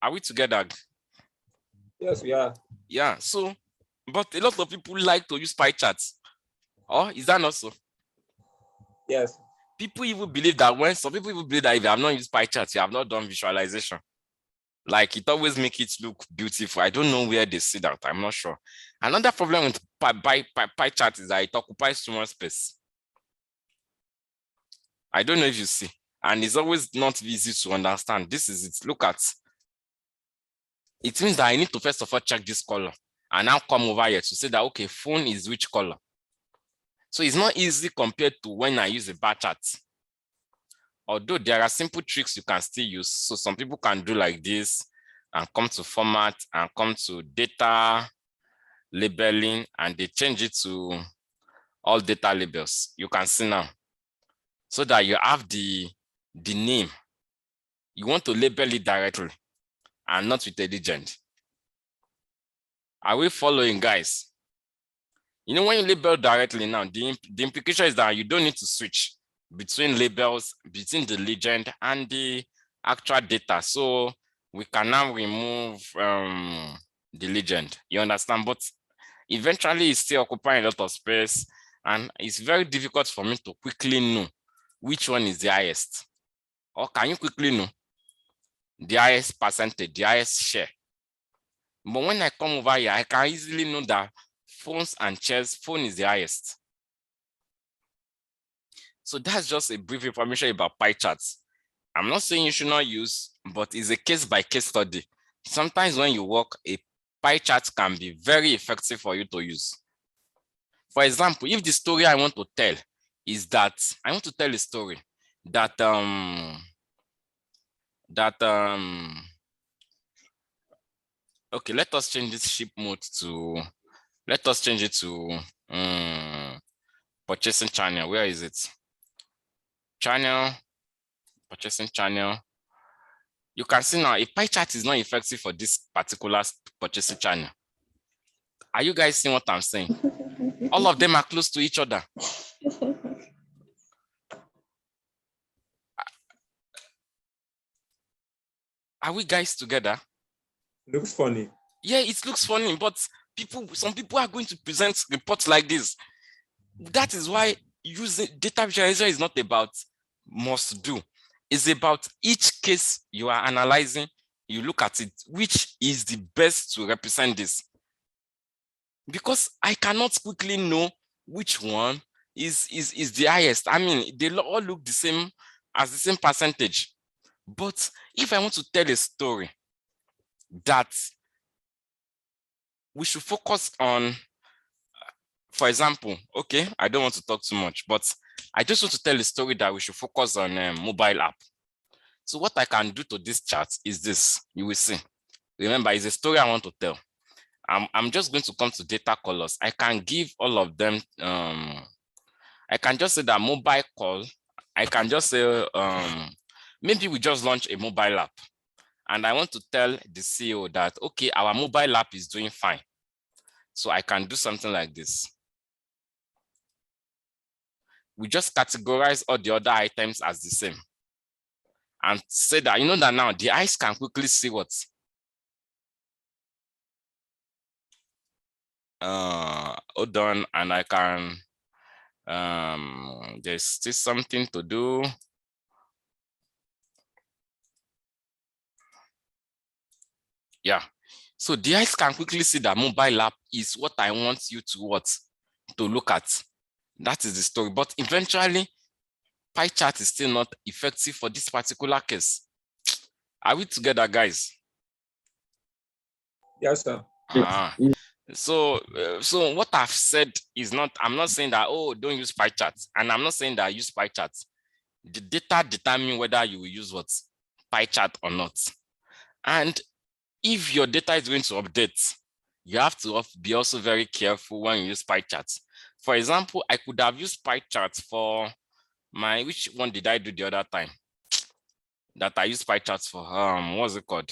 are we together? Yes, we are. Yeah, so, but a lot of people like to use pie charts. Or is that not so? Yes. People even believe that some people even believe that if you have not used pie charts, you have not done visualization. Like, it always makes it look beautiful. I don't know where they see that. I'm not sure. Another problem with pie chart is that it occupies too much space. I don't know if you see. And it's always not easy to understand. This is it. Look at. It means that I need to first of all check this color and now come over here to say that, okay, phone is which color. So it's not easy compared to when I use a bar chart. Although there are simple tricks you can still use. So some people can do like this and come to format and come to data labeling, and they change it to all data labels. You can see now. So that you have the name. You want to label it directly and not with a legend. Are we following, guys? You know, when you label directly now, the implication is that you don't need to switch between labels, between the legend and the actual data. So we can now remove the legend. You understand? But eventually it's still occupying a lot of space, and it's very difficult for me to quickly know which one is the highest. Or can you quickly know the highest percentage, the highest share? But when I come over here, I can easily know that phones and chairs, phone is the highest. So that's just a brief information about pie charts. I'm not saying you should not use, but it's a case-by-case study. Sometimes when you work, a pie chart can be very effective for you to use. For example, if the story I want to tell is that, I want to tell a story that, okay, let us change this ship mode to, let us change it to purchasing channel. Where is it? Channel, purchasing channel. You can see now a pie chart is not effective for this particular purchasing channel. Are you guys seeing what I'm saying? All of them are close to each other. Are we guys together? Looks funny. Yeah, it looks funny, but some people are going to present reports like this. That is why using data visualization is not about must do. It's about each case you are analyzing, you look at it, which is the best to represent this. Because I cannot quickly know which one is the highest. I mean, they all look the same as the same percentage. But if I want to tell a story that we should focus on, for example, okay, I don't want to talk too much, but I just want to tell a story that we should focus on mobile app. So what I can do to this chart is this, you will see. Remember, it's a story I want to tell. I'm just going to come to data colors. I can give all of them, I can just say that mobile call, I can just say, maybe we just launch a mobile app and I want to tell the CEO that, okay, our mobile app is doing fine. So I can do something like this. We just categorize all the other items as the same and say that, you know, that now the eyes can quickly see what hold on, and I can there's still something to do. Yeah, so the eyes can quickly see that mobile app is what I want you to look at. That is the story, but eventually pie chart is still not effective for this particular case. Are we together, guys? Yes, sir. So what I've said is not, I'm not saying that, oh, don't use pie charts, and I'm not saying that I use pie charts. The data determine whether you will use what pie chart or not. And if your data is going to update, you have to be also very careful when you use pie charts. For example, I could have used pie charts for my, which one did I do the other time that I used pie charts for? What's it called?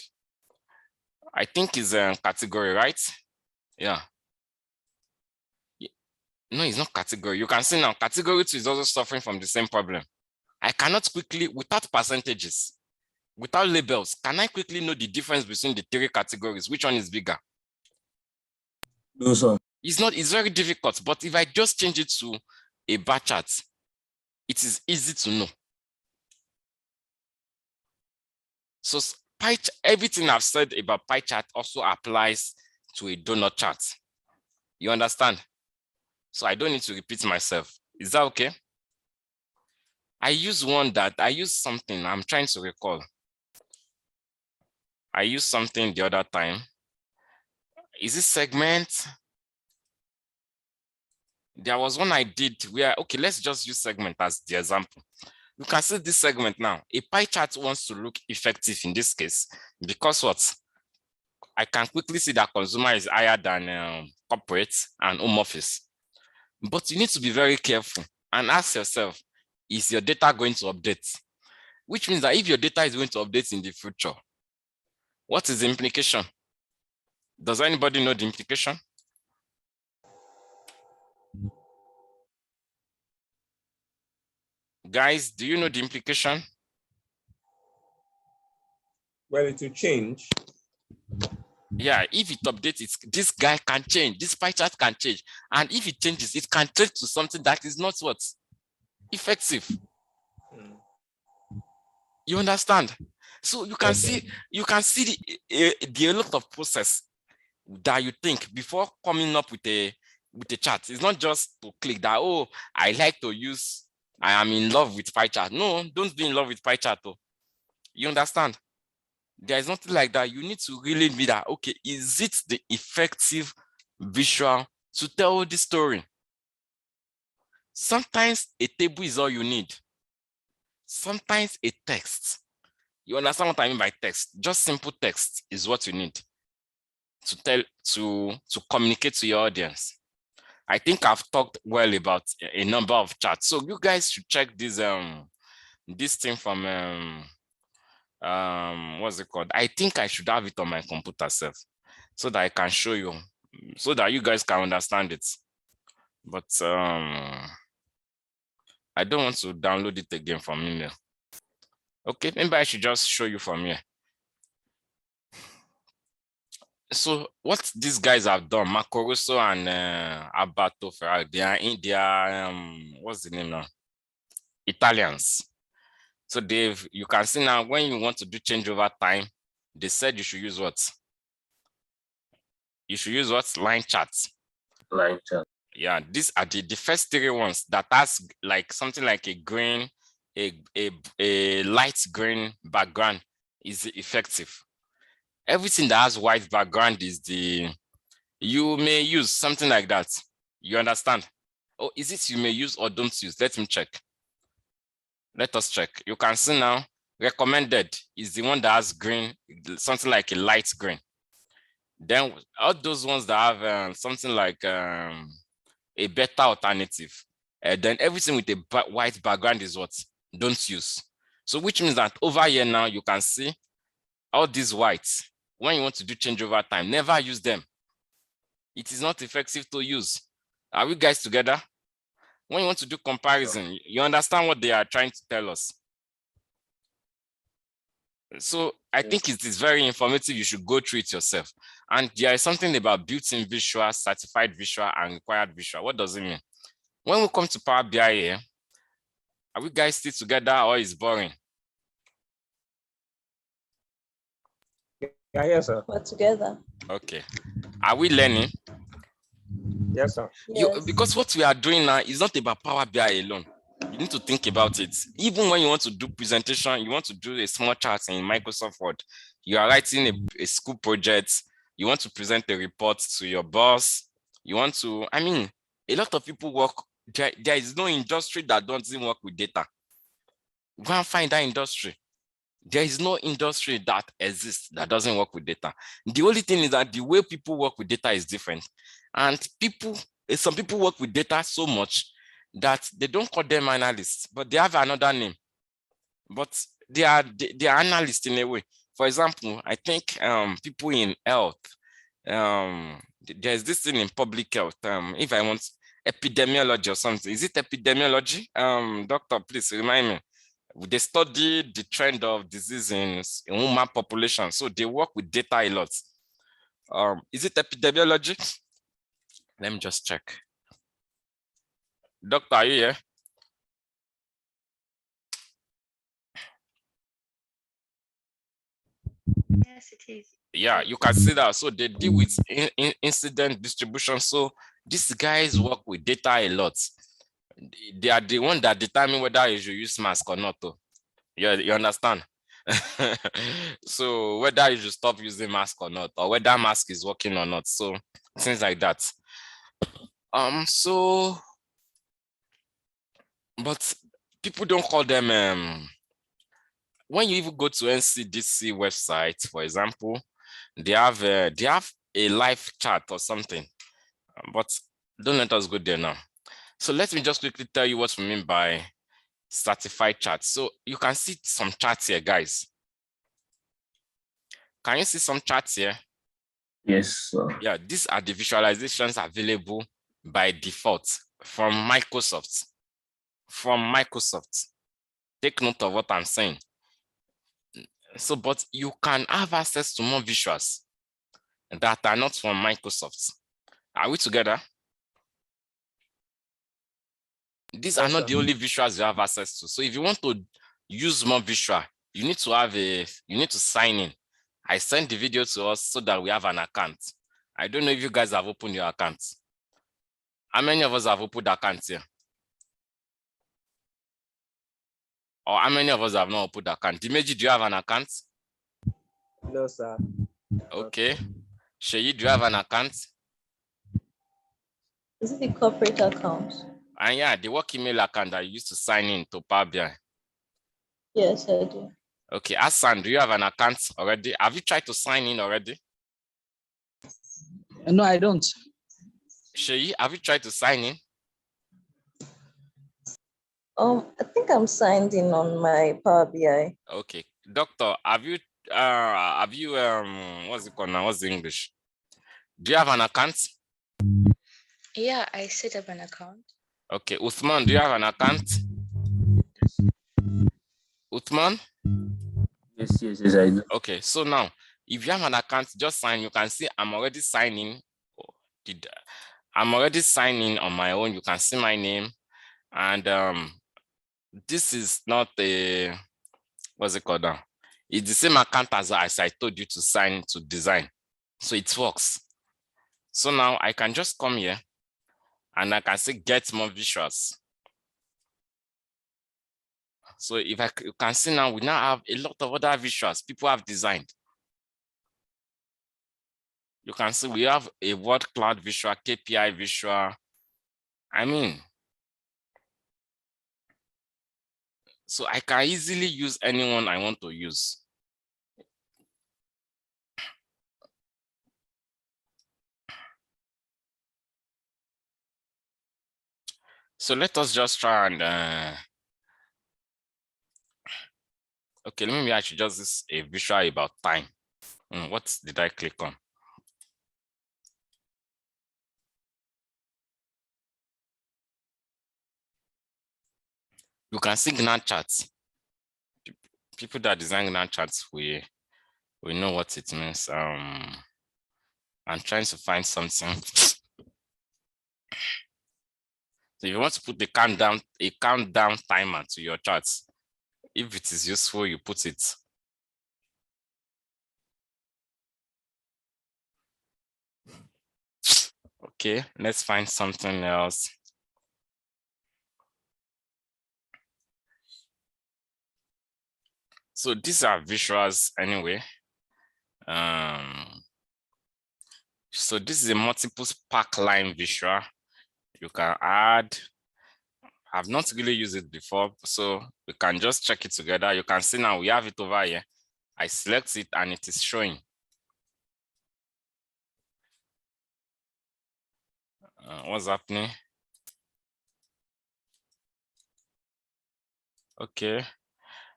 I think it's a category, right? Yeah. No, it's not category. You can see now, category 2 is also suffering from the same problem. I cannot quickly, without percentages, without labels, can I quickly know the difference between the 3 categories? Which one is bigger? No, sir. It's very difficult, but if I just change it to a bar chart, it is easy to know. So everything I've said about pie chart also applies to a donut chart. You understand? So I don't need to repeat myself. Is that okay? I use something, I'm trying to recall. I used something the other time. Is it segment? There was one I did where, okay, let's just use segment as the example. You can see this segment now. A pie chart wants to look effective in this case because what? I can quickly see that consumer is higher than corporate and home office. But you need to be very careful and ask yourself, is your data going to update? Which means that if your data is going to update in the future, what is the implication? Does anybody know the implication? Guys, do you know the implication? Well, it will change. Yeah, if it updates, this guy can change, this pie chart can change. And if it changes, it can change to something that is not what? Effective. You understand? So you can see the a lot of process that you think before coming up with a chart. It's not just to click that, oh, I am in love with pie chart. No, don't be in love with pie chart. Oh. You understand? There is nothing like that. You need to really be that, okay, is it the effective visual to tell the story? Sometimes a table is all you need. Sometimes a text. You understand what I mean by text? Just simple text is what you need to communicate to your audience. I think I've talked well about a number of charts. So you guys should check this thing from what's it called? I think I should have it on my computer self so that I can show you, so that you guys can understand it. But I don't want to download it again from email. Okay, maybe I should just show you from here. So what these guys have done, Marco Russo and Alberto Ferrari, they are in their what's the name now? Italians. So you can see now when you want to do change over time, they said you should use what? You should use what? Line charts. Line chart. Yeah, these are the first three ones that has like something like a green, a light green background is effective. Everything that has white background is you may use something like that. You understand? Oh, is it you may use or don't use? Let me check. Let us check. You can see now, recommended is the one that has green, something like a light green. Then all those ones that have something like a better alternative. Then everything with a white background is what? Don't use. So which means that over here now, you can see all these whites. When you want to do change over time, never use them. It is not effective to use. Are we guys together? When you want to do comparison, you understand what they are trying to tell us. So I think it is very informative. You should go through it yourself. And there is something about built-in visual, certified visual, and required visual. What does it mean? When we come to Power BI here, are we guys still together or is boring? Yeah, yes, sir. We're together. Okay. Are we learning? Yes, sir. Yes. Because what we are doing now is not about Power BI alone. You need to think about it. Even when you want to do presentation, you want to do a small chart in Microsoft Word, you are writing a school project, you want to present a report to your boss, you want to, I mean, a lot of people work, there is no industry that doesn't work with data. Go and find that industry. There is no industry that exists that doesn't work with data. The only thing is that the way people work with data is different. And some people work with data so much that they don't call them analysts, but they have another name. But they are analysts in a way. For example, I think people in health, there's this thing in public health. If I want epidemiology or something, is it epidemiology? Doctor, please remind me. They study the trend of disease in human population, so they work with data a lot. Is it epidemiology? Let me just check. Doctor, are you here? Yes, it is. Yeah, you can see that. So they deal with incident distribution. So these guys work with data a lot. They are the one that determine whether you should use mask or not. You understand? So whether you should stop using mask or not, or whether mask is working or not. So things like that. So, but people don't call them when you even go to NCDC website, for example, they have a live chat or something, but don't let us go there now. So let me just quickly tell you what we mean by certified charts. So you can see some charts here, guys. Can you see some charts here? Yes, sir. Yeah, these are the visualizations available by default from Microsoft. Take note of what I'm saying. So, but you can have access to more visuals that are not from Microsoft. Are we together? These are not the only visuals you have access to. So if you want to use more visual, you need to sign in. I sent the video to us so that we have an account. I don't know if you guys have opened your account. How many of us have opened accounts here? Or how many of us have not opened account? Dimeji, do you have an account? No, sir. Okay. Sheyi, do you have an account? Is it the corporate account? And yeah, the work email account that you used to sign in to Power BI. Yes, I do. Okay, Hassan, do you have an account already? Have you tried to sign in already? No, I don't. Sheyi, have you tried to sign in? I think I'm signed in on my Power BI. Okay, doctor, have you what's it called now? What's the English? Do you have an account? Yeah, I set up an account. Okay, Uthman, do you have an account? Uthman? Yes, I do. Okay, so now If you have an account, just sign. You can see I'm already signing. I'm already signing on my own. You can see my name. And this is not a, what's it called now? It's the same account as I told you to sign to design. So it works. So now I can just come here and I can say get more visuals. So if you can see now, we now have a lot of other visuals people have designed. You can see we have a word cloud visual, KPI visual. I mean, so I can easily use anyone I want to use. So let us just try and, okay, maybe I should just this a visual about time. What did I click on? You can see Gantt charts. People that design Gantt charts, we know what it means. I'm trying to find something. So if you want to put a countdown timer to your charts, if it is useful, you put it. Okay, let's find something else. So these are visuals anyway. So this is a multiple spark line visual. You can add. I've not really used it before, so we can just check it together. You can see now we have it over here. I select it and it is showing. What's happening? Okay,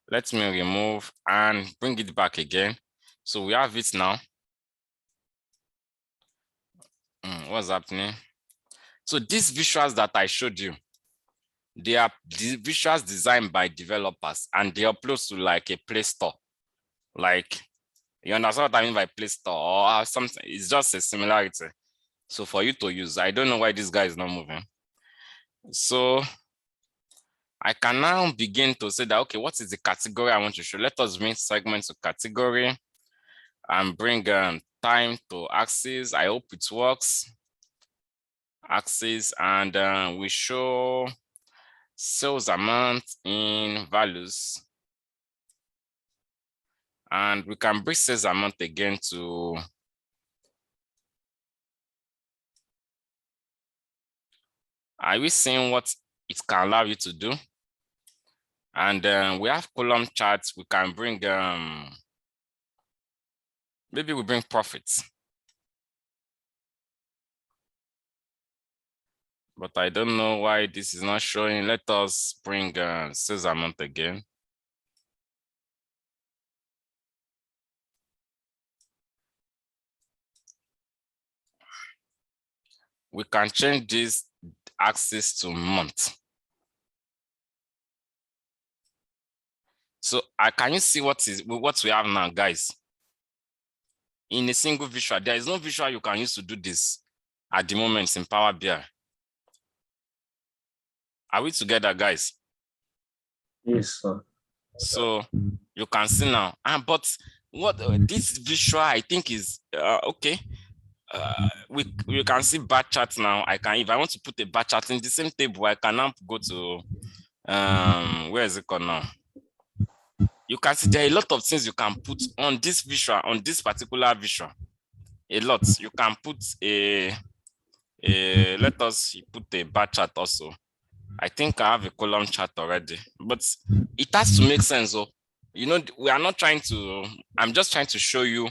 let me remove and bring it back again. So we have it now. What's happening? So these visuals that I showed you, they are visuals designed by developers and they upload to like a Play Store. Like, you understand what I mean by Play Store or something? It's just a similarity. So for you to use, I don't know why this guy is not moving. So I can now begin to say that, okay, what is the category I want to show? Let us bring segment to category and bring time to axis. I hope it works. Axis, and we show sales amount in values. And we can bring sales amount again to are we seeing what it can allow you to do? And we have column charts. We can bring maybe we bring profits. But I don't know why this is not showing. Let us bring sales amount again. We can change this axis to month. So can you see what we have now, guys? In a single visual, there is no visual you can use to do this at the moment in Power BI. Are we together, guys? Yes, sir. So you can see now. But what this visual I think is okay. We can see bar chart now. If I want to put a bar chart in the same table, I can now go to where is it called now? You can see there are a lot of things you can put on this visual, on this particular visual. A lot. You can put let us put a bar chart also. I think I have a column chart already, but it has to make sense. Oh, you know, we are not trying to. I'm just trying to show you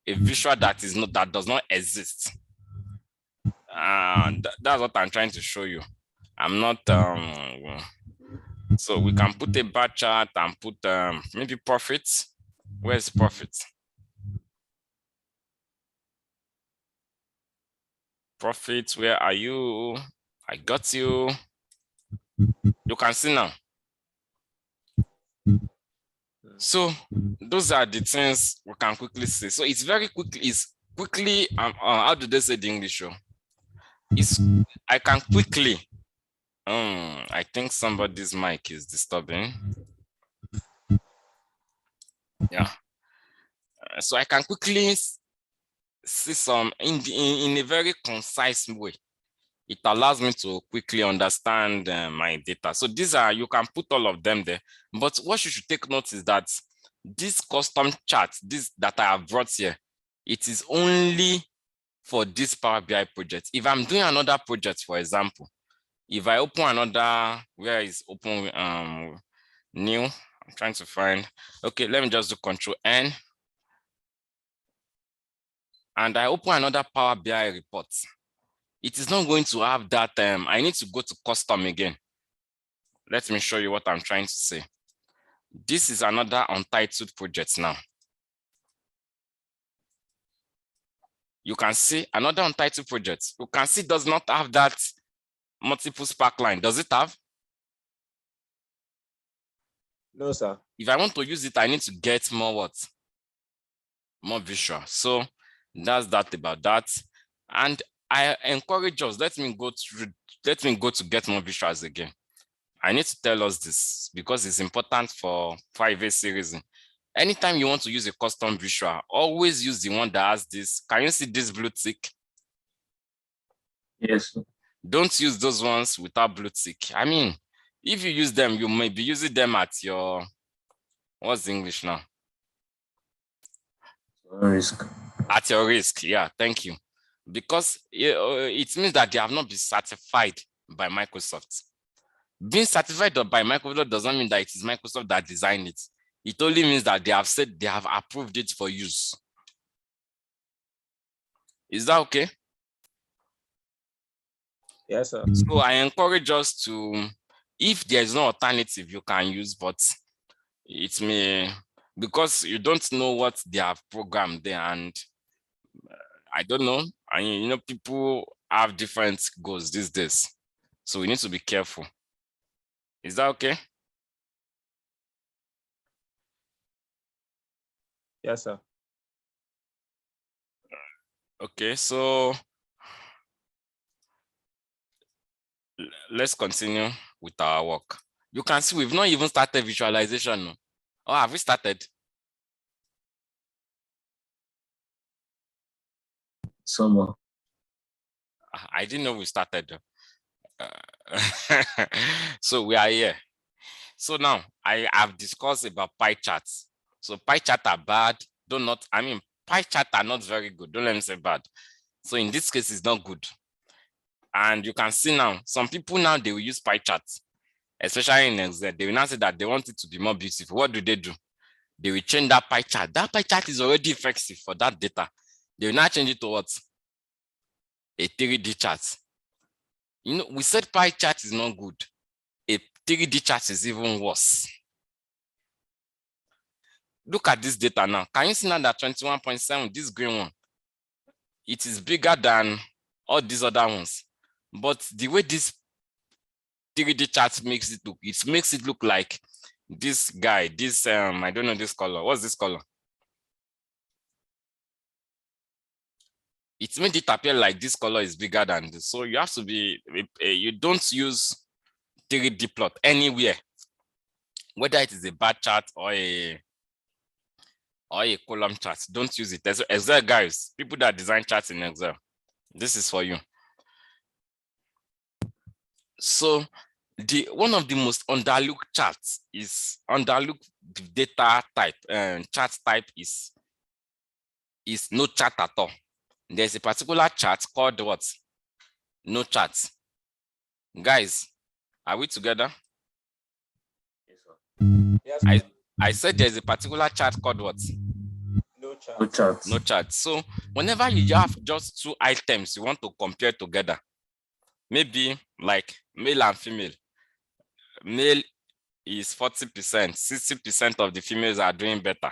a visual that does not exist. That's what I'm trying to show you. I'm not. So we can put a bar chart and put maybe profits. Where's profits? Profits, where are you? I got you. You can see now. So those are the things we can quickly say. So it's very quickly, how do they say the English? I can quickly, I think somebody's mic is disturbing. Yeah. So I can quickly see some in a very concise way. It allows me to quickly understand my data. So these are, you can put all of them there. But what you should take note is that this custom chart, this that I have brought here, it is only for this Power BI project. If I'm doing another project, for example, if I open another, where is open new, I'm trying to find, okay, let me just do Control N. And I open another Power BI report. It is not going to have that, I need to go to custom again. Let me show you what I'm trying to say. This is another untitled project now. You can see another untitled project. You can see it does not have that multiple spark line. Does it have? No, sir. If I want to use it, I need to get more what? More visual. So that's that about that. And I encourage us, let me go to get more visuals again. I need to tell us this because it's important for privacy reason. Anytime you want to use a custom visual, always use the one that has this. Can you see this blue tick? Yes. Don't use those ones without blue tick. I mean, if you use them, you may be using them at your, what's the English now? Risk. At your risk, yeah, thank you. Because it means that they have not been certified by Microsoft. Being certified by Microsoft doesn't mean that it is Microsoft that designed it. It only means that they have said they have approved it for use. Is that okay? Yes, sir. So I encourage us to, if there is no alternative you can use, but it may, because you don't know what they have programmed there, and I don't know. I mean, you know, people have different goals these days. So we need to be careful. Is that okay? Yes, sir. Okay, so let's continue with our work. You can see we've not even started visualization. Oh, have we started? Someone. I didn't know we started. So we are here. So now I have discussed about pie charts. So pie charts are bad. Pie charts are not very good. Don't let me say bad. So in this case, it's not good. And you can see now, some people now, they will use pie charts, especially in Excel. They will now say that they want it to be more beautiful. What do? They will change that pie chart. That pie chart is already effective for that data. They will now change it to what? A 3D chart. You know, we said pie chart is not good. A 3D chart is even worse. Look at this data now. Can you see now that 21.7, this green one, it is bigger than all these other ones. But the way this 3D chart makes it look like this guy, this, I don't know this color. What's this color? It made it appear like this color is bigger than this. So you have to be, you don't use 3D plot anywhere, whether it is a bar chart or a column chart. Don't use it. There's Excel guys, people that design charts in Excel. This is for you. So one of the most underlooked charts is underlooked data type, chart type is no chart at all. There's a particular chart called what? No chart. Guys, are we together? Yes, sir. I said there's a particular chart called what? No chart. No chart. No chart. So whenever you have just two items you want to compare together, maybe like male and female, male is 40%, 60% of the females are doing better.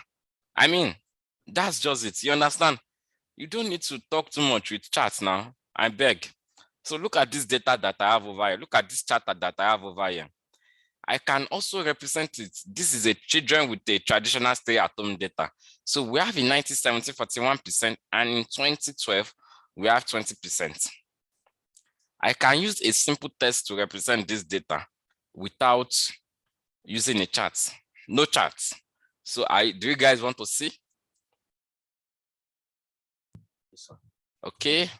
I mean, that's just it. You understand? You don't need to talk too much with charts now. I beg. So look at this data that I have over here. Look at this chart that I have over here. I can also represent it. This is a children with a traditional stay-at-home data. So we have in 1970, 41%, and in 2012, we have 20%. I can use a simple test to represent this data without using a chart. No chart. So do you guys want to see? Okay.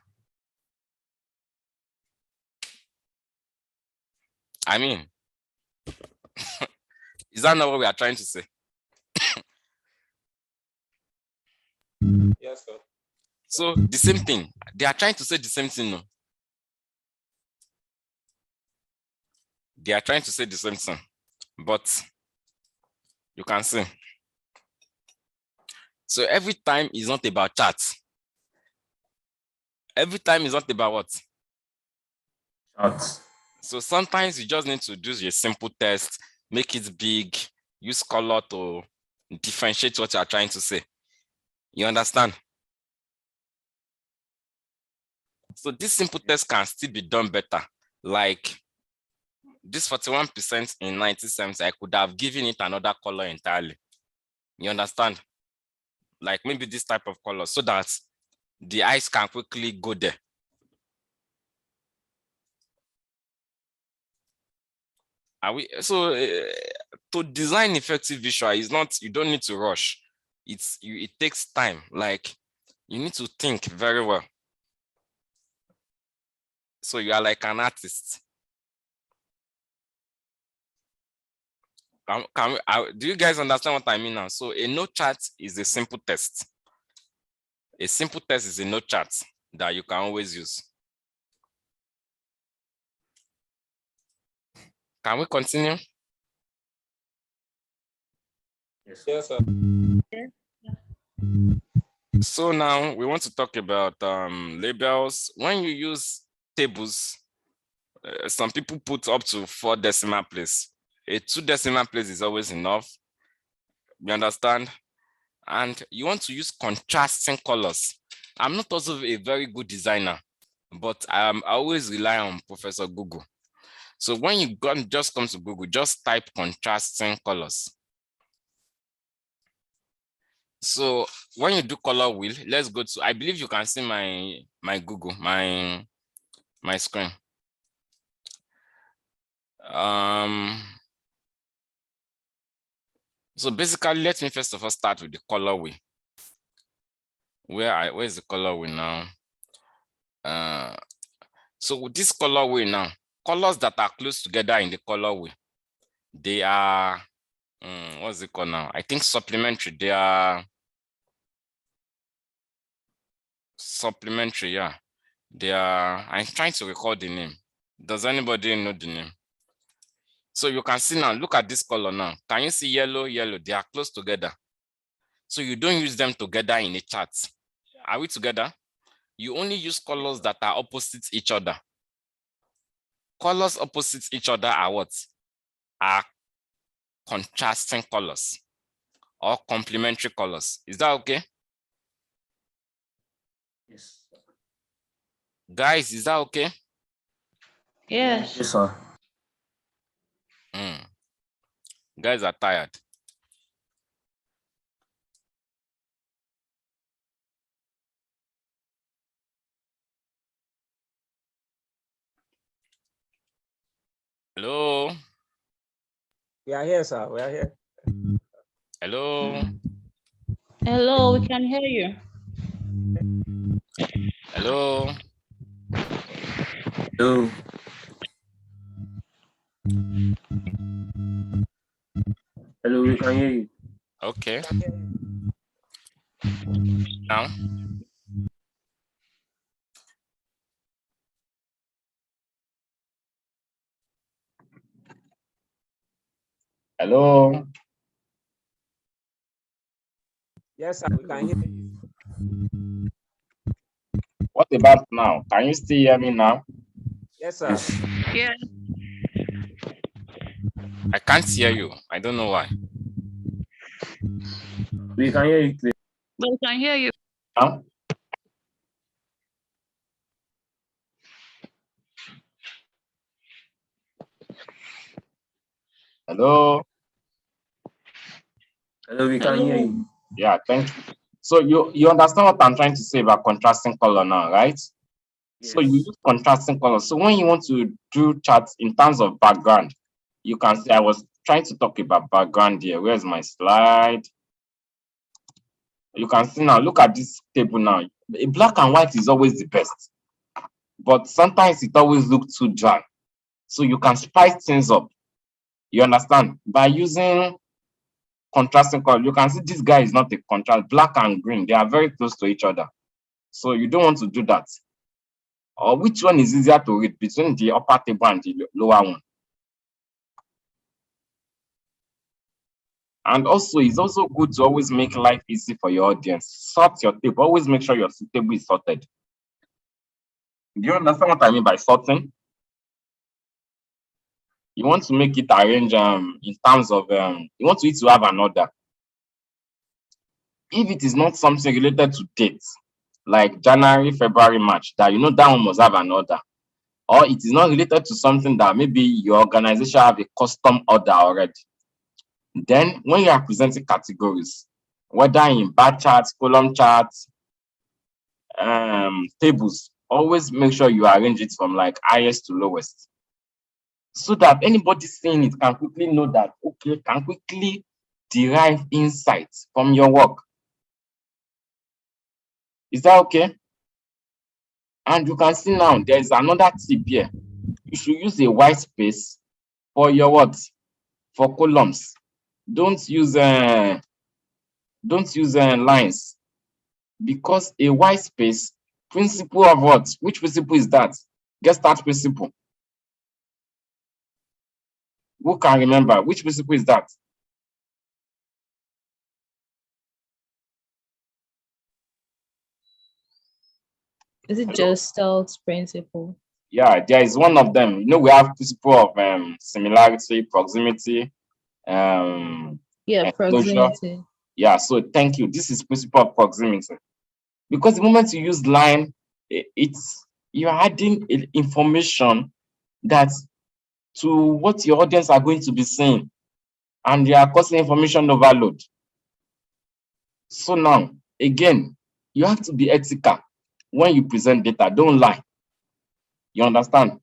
I mean, is that not what we are trying to say? Yes, sir. So the same thing. They are trying to say the same thing. No? They are trying to say the same thing, but you can see. So every time is not about charts. Every time is not about what? Charts. So sometimes you just need to do a simple test, make it big, use color to differentiate what you are trying to say. You understand? So this simple test can still be done better. Like this 41% in 1970, I could have given it another color entirely. You understand? Like maybe this type of color so that the eyes can quickly go there. To design effective visual is not, you don't need to rush. It takes time. Like you need to think very well. So you are like an artist. Do you guys understand what I mean now? So a no chart is a simple test. A simple test is a no chart that you can always use. Can we continue? Yes, sir. So now we want to talk about labels. When you use tables, some people put up to 4 decimal place. A 2 decimal place is always enough. You understand? And you want to use contrasting colors. I'm not also a very good designer, but I always rely on Professor Google. So when you just come to Google, just type contrasting colors. So when you do color wheel, let's go to, I believe you can see my Google, my screen. So basically, let me first of all start with the color wheel. Where is the color wheel now? So with this color wheel now, colors that are close together in the color wheel, they are what's it called now? I think supplementary. They are supplementary, yeah. They are, I'm trying to recall the name. Does anybody know the name? So you can see now, look at this color now. Can you see yellow, yellow? They are close together. So you don't use them together in a chart. Are we together? You only use colors that are opposite each other. Colors opposite each other are what? Are contrasting colors or complementary colors. Is that okay? Yes. Guys, is that okay? Yes. Yes, sir. Guys are tired. Hello? We are here, sir. We are here. Hello? Hello, we can hear you. Hello? Hello. Hello, we can hear you. Okay. Now? Hello? Yes, sir. We can hear you. What about now? Can you still hear me now? Yes, sir. Yes. Yes. I can't hear you. I don't know why. We can hear you clearly. We can hear you. Now? Hello. Hello, we can hear you. Yeah, thank you. So you understand what I'm trying to say about contrasting color now, right? So you Yes. use contrasting color. So when you want to do charts in terms of background, you can see I was trying to talk about background here. Where's my slide? You can see now, look at this table now. A black and white is always the best, but sometimes it always looks too dry. So you can spice things up. You understand? By using contrasting color, you can see this guy is not a contrast. Black and green, they are very close to each other. So you don't want to do that. Or which one is easier to read between the upper table and the lower one? And also, it's also good to always make life easy for your audience. Sort your table. Always make sure your table is sorted. Do you understand what I mean by sorting? You want to make it arrange in terms of you want it to have an order. If it is not something related to dates, like January, February, March, that you know that one must have an order. Or it is not related to something that maybe your organization have a custom order already. Then when you are presenting categories, whether in bar charts, column charts, tables, always make sure you arrange it from like highest to lowest, so that anybody seeing it can quickly know that, okay, can quickly derive insights from your work. Is that okay? And you can see now there is another tip here. You should use a white space for your words, for columns. Don't use lines, because a white space, principle of what? Which principle is that? Guess that principle. Who can remember? Which principle is that? Is it Gestalt's principle? Yeah, there is one of them. You know, we have principle of similarity, proximity, Yeah, closure. proximity. Yeah, so thank you. This is principle of proximity. Because the moment you use line, you're adding information that to what your audience are going to be saying, and they are causing information overload. So now, again, you have to be ethical when you present data. Don't lie. You understand?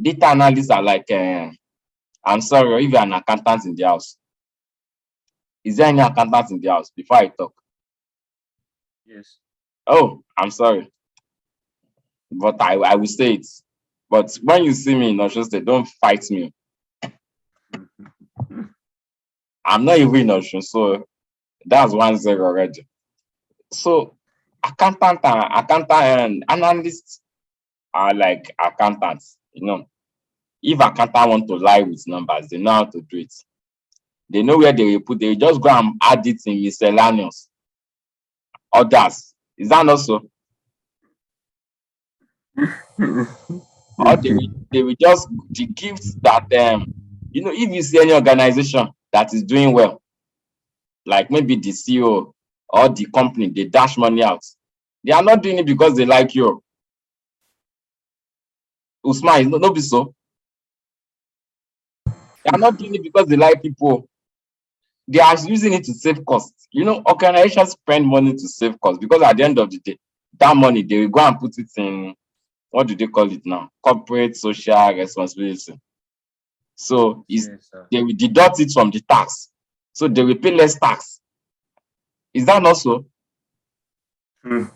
Data analysts are like, I'm sorry, if you're an accountant in the house. Is there any accountant in the house before I talk? Yes. Oh, I'm sorry. But I will say it. But when you see me in Osun State, don't fight me. I'm not even in Osun, so that's 1-0 already. So accountant and analysts are like accountants, you know. If accountant want to lie with numbers, they know how to do it. They know where they will put. They just go and add it in miscellaneous. Others, is that not so? Or they will just the gifts that you know, if you see any organization that is doing well, like maybe the CEO or the company, they dash money out. They are not doing it because they like you. Usman, is not be so. They are not doing it because they like people. They are using it to save costs. You know, organizations spend money to save costs because at the end of the day, that money they will go and put it in, what do they call it now? Corporate social responsibility. So Yes, sir. they will deduct it from the tax. So they will pay less tax. Is that not so? True.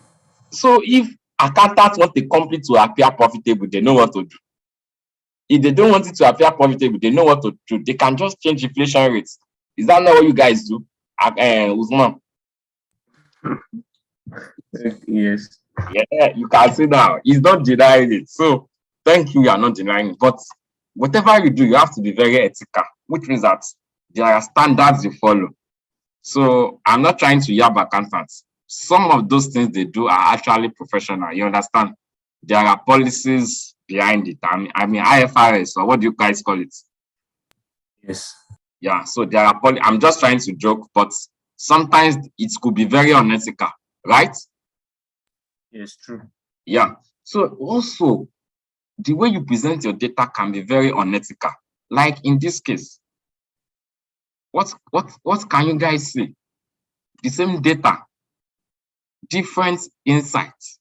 So if accountants want the company to appear profitable, they know what to do. If they don't want it to appear profitable, they know what to do. They can just change inflation rates. Is that not what you guys do? Usman? Yes. Yeah, you can see now. He's not denying it. So thank you, you are not denying it. But whatever you do, you have to be very ethical, which means that there are standards you follow. So I'm not trying to yab accountants. Some of those things they do are actually professional. You understand? There are policies behind it. I mean IFRS, or what do you guys call it? Yes. Yeah. So there are I'm just trying to joke, but sometimes it could be very unethical, right? Yes, true. Yeah. So also the way you present your data can be very unethical. Like in this case, what can you guys see? The same data, different insights.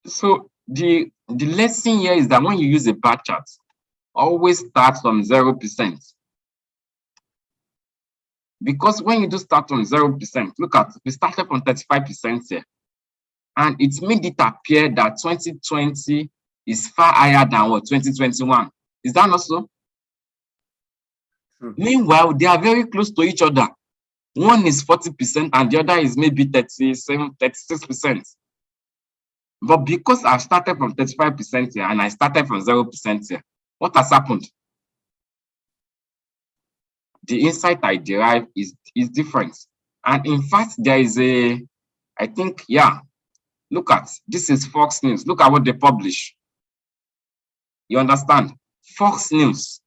So the lesson here is that when you use a bar chart, always start from 0%. Because when you do start from 0%, look at, we started from 35% here. And it made it appear that 2020 is far higher than what 2021. Is that not so? Meanwhile, they are very close to each other. One is 40% and the other is maybe 37, 36%. But because I've started from 35% here and I started from 0% here, what has happened? The insight I derive is different. And in fact, there is I think, yeah, look at, this is Fox News. Look at what they publish. You understand? Fox News,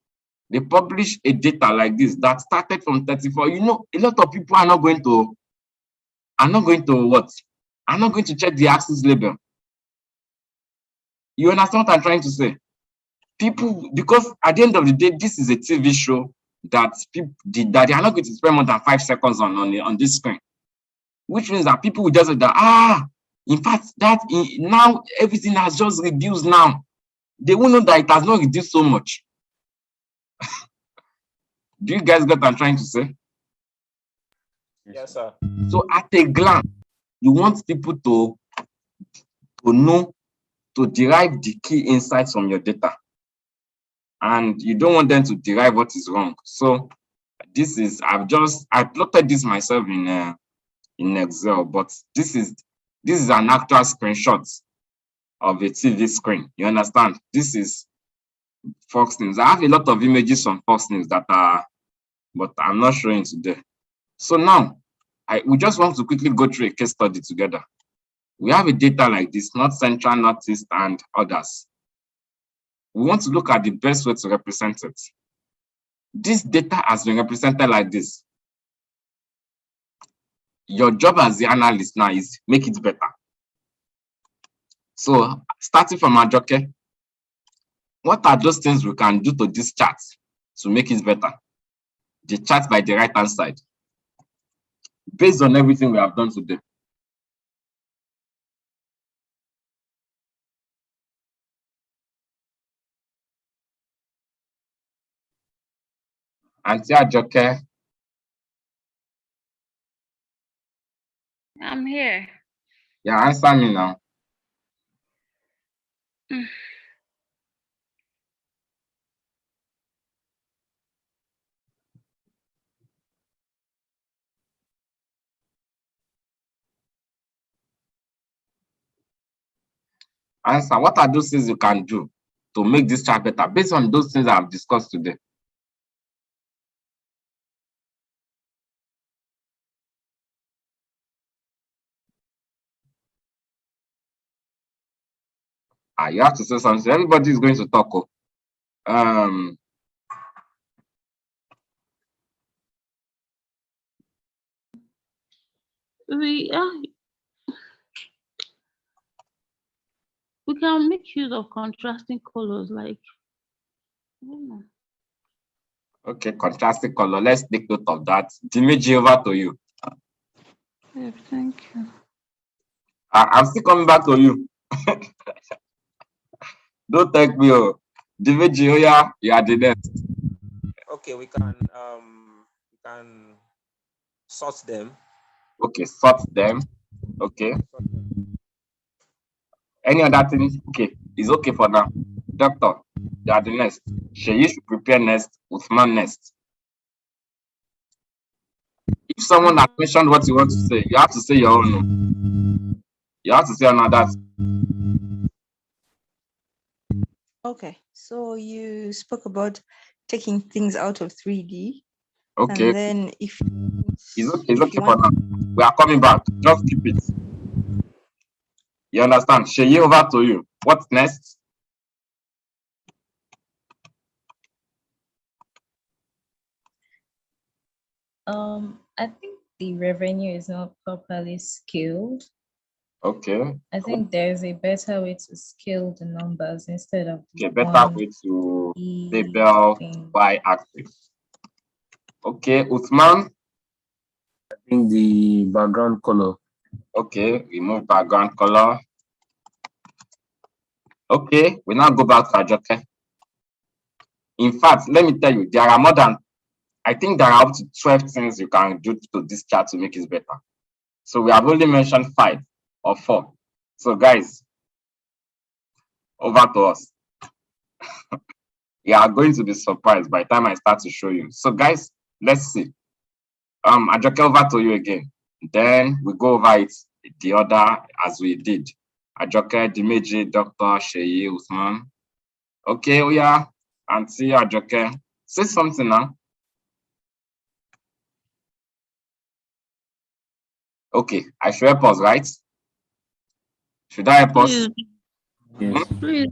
they publish a data like this that started from 34. You know, a lot of people are not going to what? Are not going to check the axis label. You understand what I'm trying to say? People, because at the end of the day, this is a TV show that people that they are not going to spend more than 5 seconds on this screen, which means that people will just say that in fact now everything has just reduced now. They will know that it has not reduced so much. Do you guys get what I'm trying to say? Yes, sir. So at a glance, you want people to know, to derive the key insights from your data. And you don't want them to derive what is wrong. So this is, I plotted this myself in Excel, but this is an actual screenshot of a TV screen. You understand? This is Fox News. I have a lot of images on Fox News that are, but I'm not showing today. So now, we just want to quickly go through a case study together. We have a data like this, North Central, Northeast, and others. We want to look at the best way to represent it. This data has been represented like this. Your job as the analyst now is make it better. So starting from Ajoke, what are those things we can do to this chart to make it better? The chart by the right-hand side, based on everything we have done today. Auntie Ajoke. I'm here. Yeah, answer me now. Answer, what are those things you can do to make this chart better based on those things I've discussed today? You have to say something. Everybody is going to talk. We can make use of contrasting colors, like Okay, contrasting color. Let's take note of that. Dimeji, over to you. yeah, thank you. I'm still coming back to you. Don't take me. Dimeji, oh yeah, you are the next. Okay, we can sort them. Okay, sort them. Okay. Any other things? Okay, it's okay for now. Doctor, you are the next. Sheyi should prepare next. Usman next. If someone has mentioned what you want to say, you have to say your own. You have to say another. Okay, so you spoke about taking things out of 3D. Okay. And then if it's okay for now. We are coming back. Just keep it. You understand? Sheyi, over to you. What's next? I think the revenue is not properly scaled. Okay. I think there's a better way to scale the numbers instead of the Okay, better one way to E label thing. y-axis. Okay, Uthman. I think the background color. Okay, remove background color. Okay, we now go back to Ajoke. In fact, let me tell you, there are more than, I think there are up to 12 things you can do to this chart to make it better. So we have only mentioned 5 or 4. So guys, over to us. You are going to be surprised by the time I start to show you. So guys, let's see. Ajoke, over to you again. Then we go over it the order as we did. Ajoke, Dimeji, Dr. Sheyi, Usman. Okay, we are. Auntie Ajoke, say something now. Okay, I should help us, right? Should I help us? Please, Yes. please.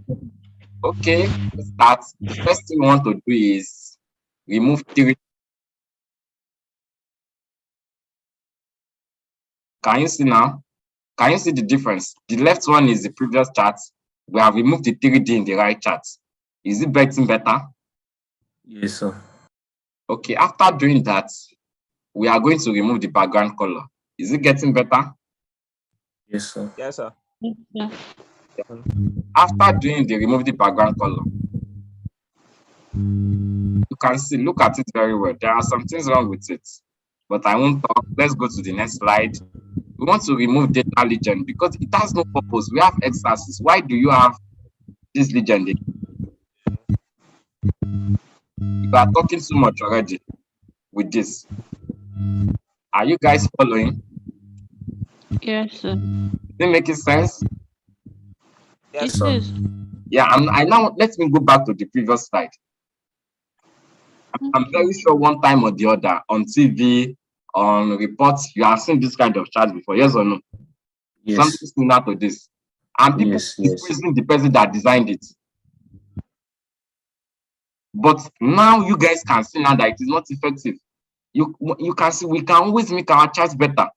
Okay, let's start. The first thing we want to do is remove 3. Can you see now? Can you see the difference? The left one is the previous chart. We have removed the 3D in the right chart. Is it getting better? Yes, sir. Okay, after doing that, we are going to remove the background color. Is it getting better? Yes, sir. Yes, sir. Yeah. After doing the remove the background color, you can see, look at it very well. There are some things wrong with it, but I won't talk. Let's go to the next slide. We want to remove data legend because it has no purpose. We have x-axis. Why do you have this legend? You are talking too much already with this. Are you guys following? Yes, sir. Is it making sense? Yes, It sir. is. Yeah, I now let me go back to the previous slide. I'm very sure one time or the other on TV, on reports, you have seen this kind of chart before, yes or no? Yes. Something similar to this. And people Yes, yes. praising the person that designed it. But now you guys can see now that it is not effective. You can see we can always make our charts better.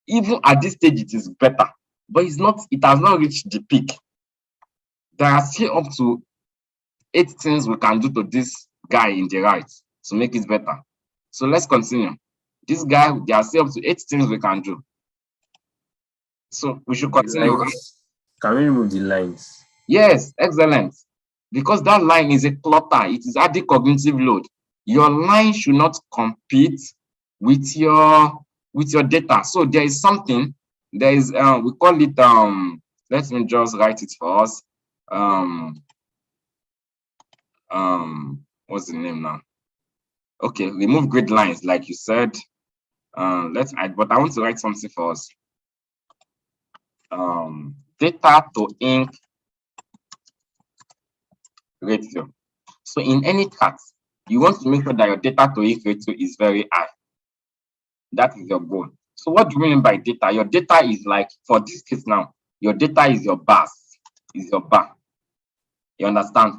Even at this stage, it is better, but it has not reached the peak. There are still up to 8 things we can do to this guy in the right to make it better. So let's continue. This guy, there are still up to 8 things we can do. So we should continue, right? Can we remove the lines? Yes, excellent. Because that line is a clutter, it is adding cognitive load. Your line should not compete with your data. So there is something, there is we call it let me just write it for us. What's the name now? Okay, remove grid lines, like you said. But I want to write something for us. Data to ink ratio. So in any chart, you want to make sure that your data to ink ratio is very high. That is your goal. So what do you mean by data? Your data is like, for this case now, your data is your bars, is your bar. You understand?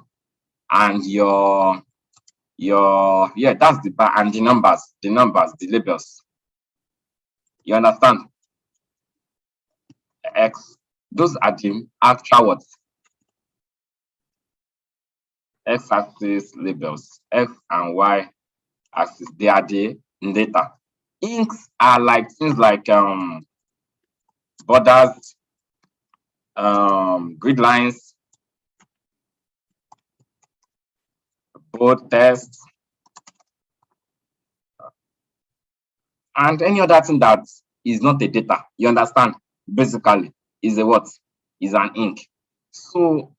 And yeah, that's the bar, and the numbers, the labels. You understand? X, those are the actual what? X-axis labels, X and Y axis, they are the data. Inks are like things like borders, grid lines, bold text, and any other thing that is not a data. You understand? Basically, is a what? Is an ink. So,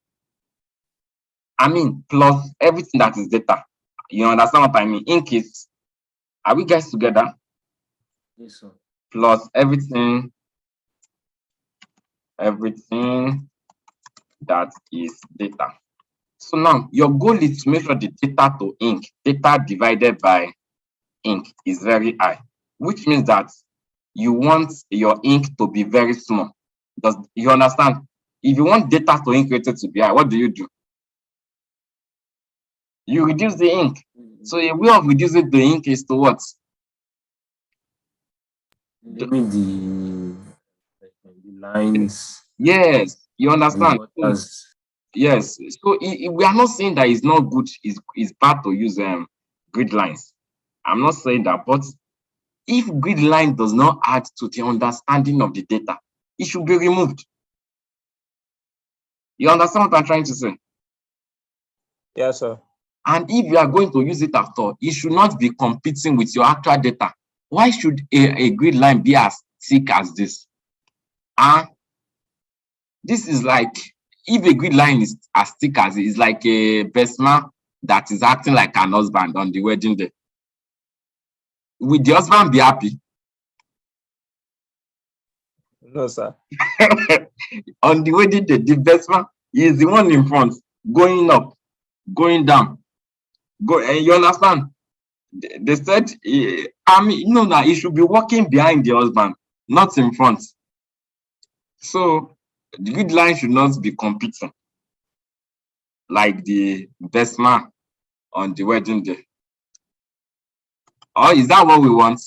I mean, plus everything that is data. You understand what I mean? Ink is, are we guys together? Yes, sir. Plus everything that is data. So now your goal is to make sure the data to ink, data divided by ink is very high, which means that you want your ink to be very small. Does you understand? If you want data to ink ratio to be high, what do? You reduce the ink. So a way of reducing the ink is to what? Limit the lines, Yes, you understand? So, borders. yes. So we are not saying that it's not good, it's bad to use grid lines. I'm not saying that, but if grid line does not add to the understanding of the data, it should be removed. You understand what I'm trying to say? Yes, sir. And if you are going to use it at all, it should not be competing with your actual data. Why should a grid line be as thick as this? This is like, if a grid line is as thick as it is, like a best man that is acting like an husband on the wedding day. Will the husband be happy? No, sir. On the wedding day, the best man is the one in front, going up, going down. And you understand? They said, I mean, no, it should be walking behind the husband, not in front. So the grid line should not be competing like the best man on the wedding day. Or is that what we want?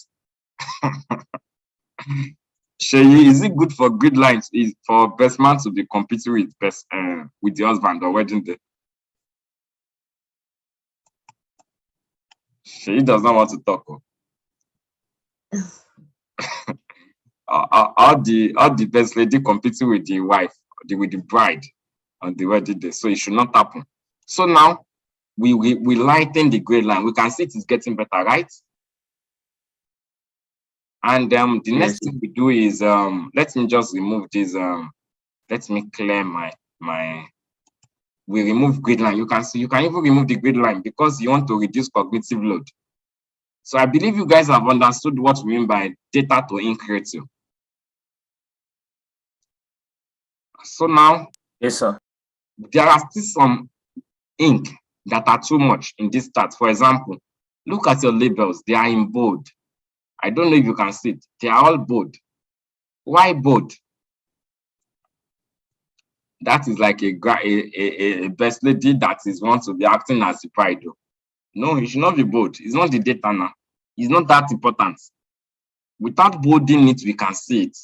Sheyi, is it good for grid lines? Is for best man to be competing with the husband on wedding day? Sheyi does not want to talk. All the best lady competing with the wife, with the bride on the wedding day. So it should not happen. So now we lighten the grid line. We can see it is getting better, right? And the next thing we do is let me just remove this. Let me clear we remove grid line. You can see, you can even remove the grid line because you want to reduce cognitive load. So I believe you guys have understood what we mean by data to ink ratio. So now, Yes, sir. there are still some ink that are too much in this chart. For example, look at your labels. They are in bold. I don't know if you can see it. They are all bold. Why bold? That is like a best lady that is want to be acting as the bride. No, it should not be bold. It's not the data now. It's not that important. Without bolding it, we can see it.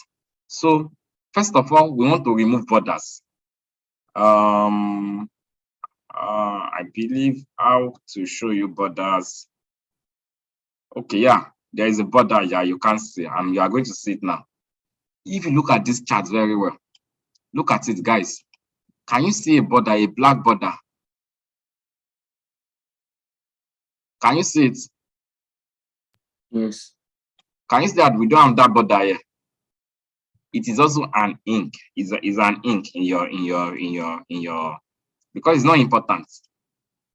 So first of all, we want to remove borders. I believe how to show you borders. Okay, yeah, there is a border. Yeah, you can see, and you are going to see it now. If you look at this chart very well, look at it, guys. Can you see a border, a black border? Can you see it? Yes. Can you see that we don't have that border here? It is also an ink. Is an ink in your because it's not important.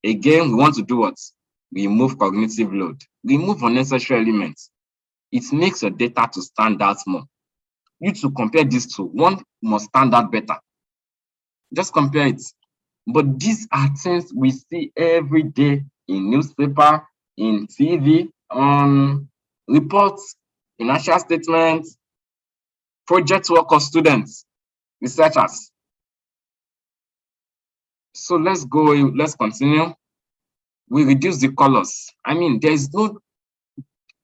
Again, we want to do what? Remove cognitive load. Remove unnecessary elements. It makes your data to stand out more. You to compare these two, one must stand out better. Just compare it. But these are things we see every day in newspaper, in TV, on reports, financial statements, project work of students, researchers. So let's continue. We reduce the colors. I mean, there is no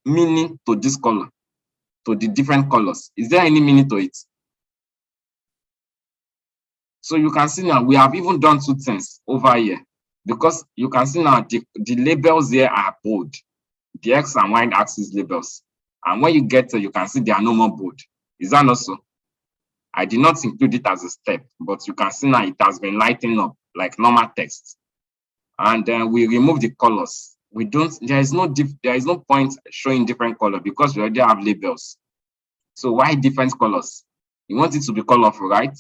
meaning to this color, to the different colors. Is there any meaning to it? So you can see now we have even done two things over here, because you can see now the labels here are bold, the X and Y axis labels. And when you get to, you can see they are no more bold. Is that not so? I did not include it as a step, but you can see now it has been lighting up like normal text. And then we remove the colors. There is no point showing different color because we already have labels. So why different colors? You want it to be colorful, right?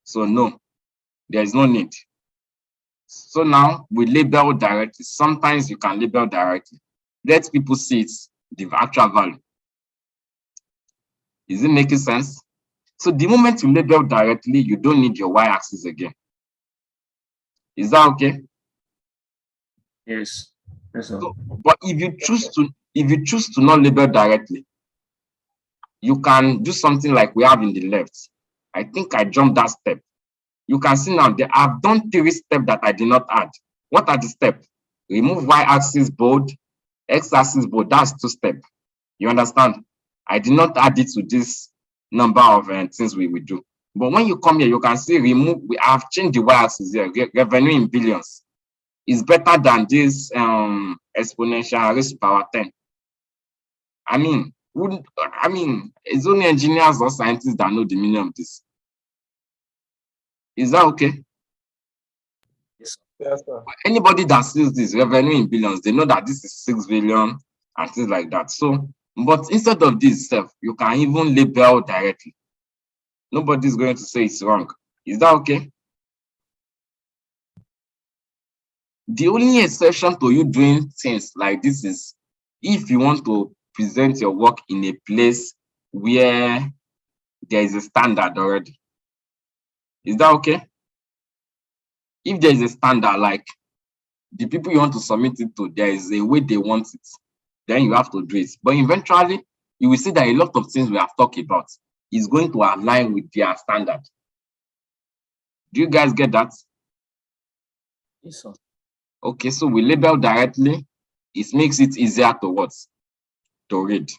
So no, there is no need. So now we label directly. Sometimes you can label directly. Let people see it, the actual value. Is it making sense? So the moment you label directly, you don't need your y-axis again. Is that okay? Yes. Yes, sir. So, but if you choose to not label directly, you can do something like we have in the left. I think I jumped that step. You can see now that I've done 3 steps that I did not add. What are the steps? Remove y-axis bold, x-axis bold. That's 2 steps. You understand? I did not add it to this number of things we will do. But when you come here, you can see we have changed the y-axis here. Revenue in billions is better than this exponential raised to power 10. I mean, it's only engineers or scientists that know the meaning of this. Is that okay? Yes, sir. Anybody that sees this revenue in billions, they know that this is 6 billion and things like that. So, but instead of this stuff, you can even label directly. Nobody's going to say it's wrong. Is that okay? The only exception to you doing things like this is if you want to present your work in a place where there is a standard already. Is that okay? If there is a standard, like the people you want to submit it to, there is a way they want it, then you have to do it. But eventually, you will see that a lot of things we have talked about is going to align with their standard. Do you guys get that? Yes, sir. Okay, so we label directly. It makes it easier to what? To read.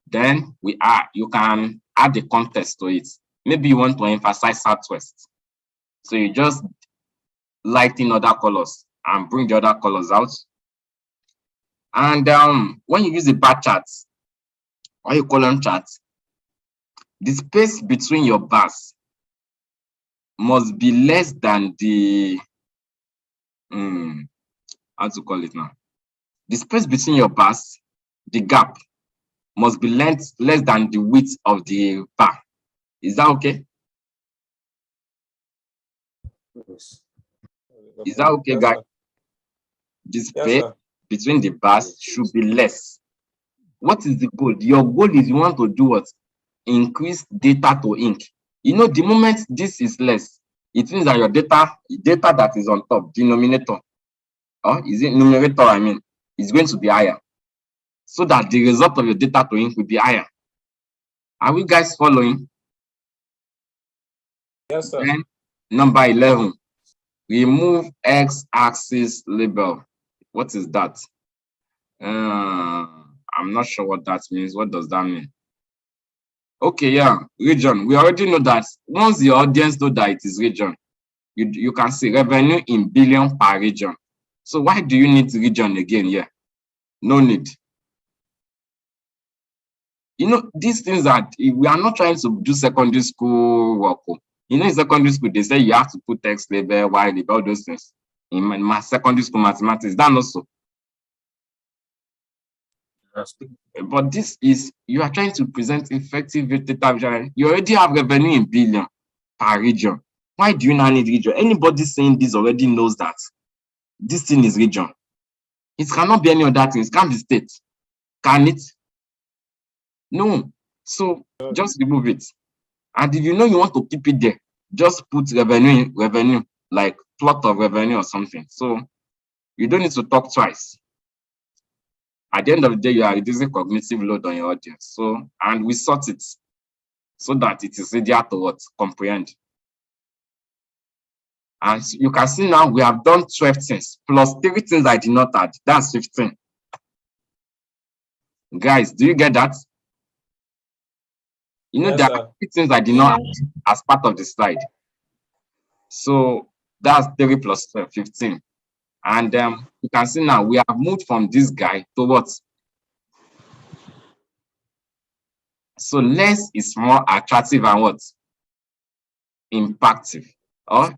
Then you can add the context to it. Maybe you want to emphasize Southwest. So you just lighten other colors and bring the other colors out. And when you use the bar charts or your column charts, the space between your bars must be less than the how to call it now? The space between your bars, the gap, must be less than the width of the bar. Is that okay? Yes. Is that okay, Yes, guys? sir. The Yes, space sir. between the bars should be less. What is the goal? Your goal is you want to do what? Increase data to ink. You know, the moment this is less, it means that your data that is on top, denominator, or is it numerator, I mean, is going to be higher. So that the result of your data to ink will be higher. Are we guys following? Yes, sir. Then number 11, remove x-axis label. What is that? I'm not sure what that means. What does that mean? Okay, yeah, region. We already know that once the audience know that it is region, you can see revenue in billion per region. So why do you need region again here? No need. You know, these things that we are not trying to do secondary school work. You know, in secondary school, they say you have to put text label, Y label, all those things. In my secondary school mathematics, that also. But this is, you are trying to present effective data visualization. You already have revenue in billion per region. Why do you now need region? Anybody saying this already knows that this thing is region. It cannot be any other thing. It can't be state. Can it? No. So just remove it. And if you know you want to keep it there, just put revenue, like plot of revenue or something. So you don't need to talk twice. At the end of the day, you are reducing cognitive load on your audience. So, and we sort it so that it is easier to what? Comprehend. And you can see now we have done 12 things plus 3 things I did not add. That's 15. Guys, do you get that? You know, Yes, there sir. are 3 things I did not add as part of the slide. So that's 3 plus 12, 15. And you can see now we have moved from this guy to what? So less is more attractive and what? Impactive. Or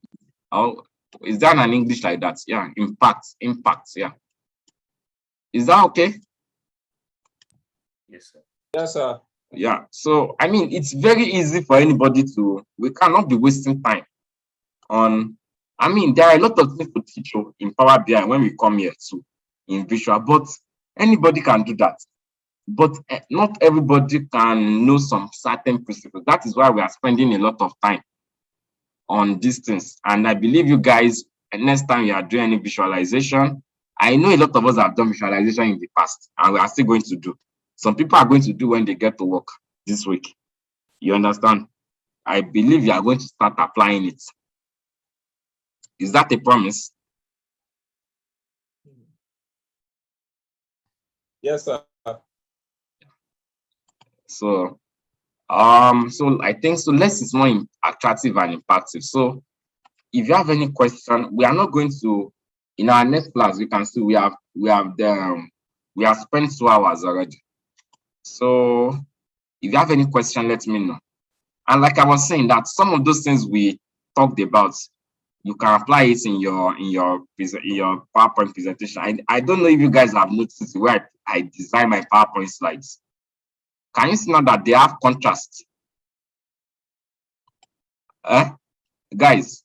is that an English like that? Yeah, impact, yeah. Is that okay? Yes, sir. Yes, sir. Yeah, so I mean, it's very easy for anybody to, we cannot be wasting time on, I mean, there are a lot of things to teach you in Power BI when we come here too, in visual, but anybody can do that. But not everybody can know some certain principles. That is why we are spending a lot of time on these things. And I believe you guys, next time you are doing any visualization, I know a lot of us have done visualization in the past and we are still going to do. Some people are going to do when they get to work this week. You understand? I believe you are going to start applying it. Is that a promise? Yes, sir. So So I think so less is more attractive and impactful. So if you have any question, we are not going to in our next class. You can see we have we have spent 2 hours already. So if you have any question, let me know. And like I was saying, that some of those things we talked about, you can apply it in your PowerPoint presentation. I don't know if you guys have noticed where I design my PowerPoint slides. Can you see now that they have contrast? Guys,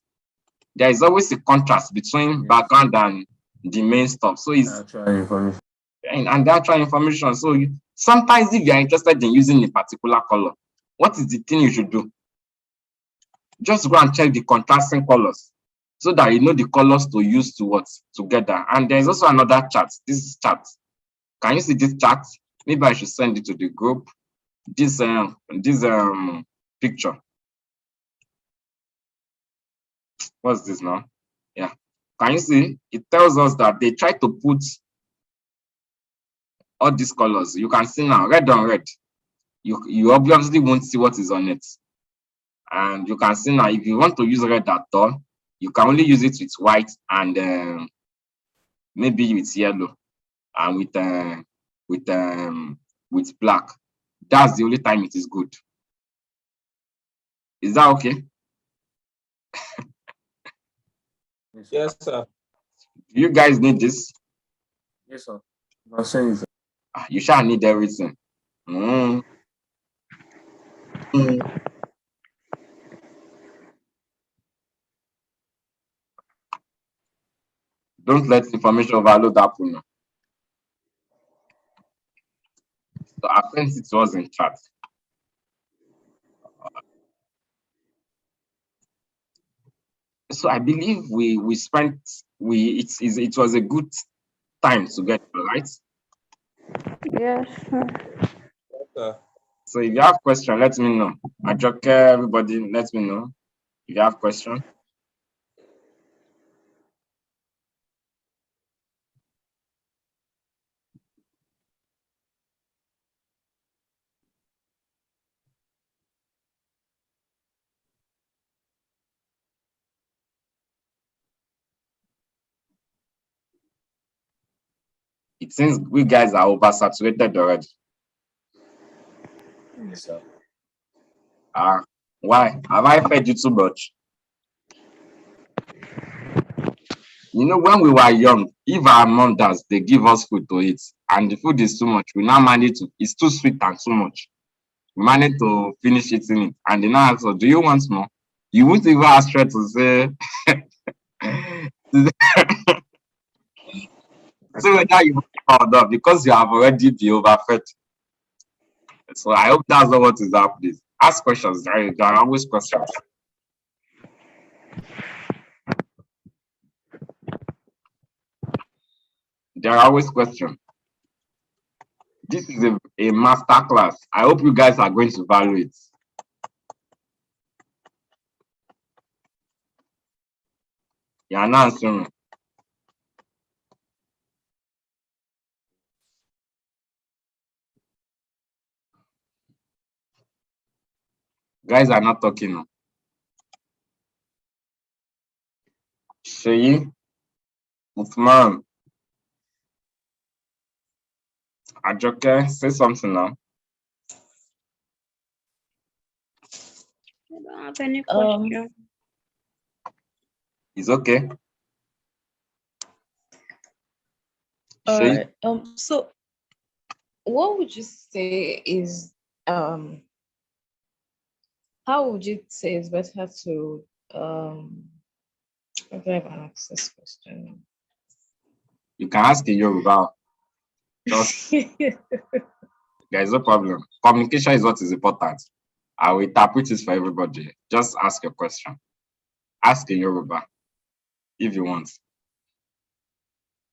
there is always a contrast between background and the main stuff. So it's Actual information. and the actual information. So sometimes if you are interested in using a particular color, what is the thing you should do? Just go and check the contrasting colors so that you know the colors to use to what together. And there's also another chart. This chart. Can you see this chart? Maybe I should send it to the group. This picture. What's this now? Yeah. Can you see? It tells us that they try to put all these colors. You can see now, red on red. You obviously won't see what is on it. And you can see now, if you want to use red at all, you can only use it with white and maybe with yellow and with black. That's the only time it is good. Is that okay? Yes, sir. You guys need this? Yes, sir. I'll send it. You shall need everything. Mm. Don't let information overload happen now. So I sent it was in chat. So I believe we spent it was a good time together, right? Yes, sir. Yes, sir. So if you have question, let me know. Ajoke, everybody, let me know if you have question. It seems we guys are oversaturated already. Yes, sir. Why? Have I fed you too much? You know, when we were young, if our mom does, they give us food to eat, and the food is too much. We now manage to, it's too sweet and too much. We manage to finish eating it, and they now ask us, do you want more? You won't even ask her to say, so whether you want or not, because you have already been overfed. So I hope that's not what is happening. Ask questions. There are always questions. There are always questions. This is a master class. I hope you guys are going to value it. You are not answering. Guys are not talking now. Sheyi, Uthman, Ajoke, say something now. I don't have any question. It's okay. All Sheyi, right. So what would you say is how would you say it's better to how do I even ask this question? you can ask in Yoruba. Just there is no problem. Communication is what is important. I will interpret it for everybody. Just ask your question. Ask in Yoruba if you want.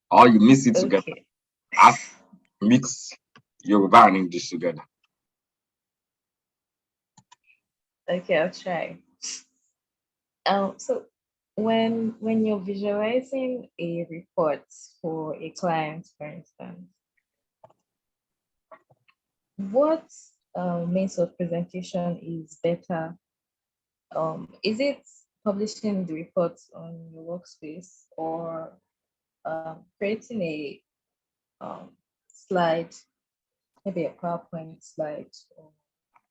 Or you mix it together. Okay. Ask, mix Yoruba and English together. Okay, I'll try. So when you're visualizing a report for a client, for instance, what means of presentation is better? Is it publishing the reports on your workspace or creating a slide, maybe a PowerPoint slide? Or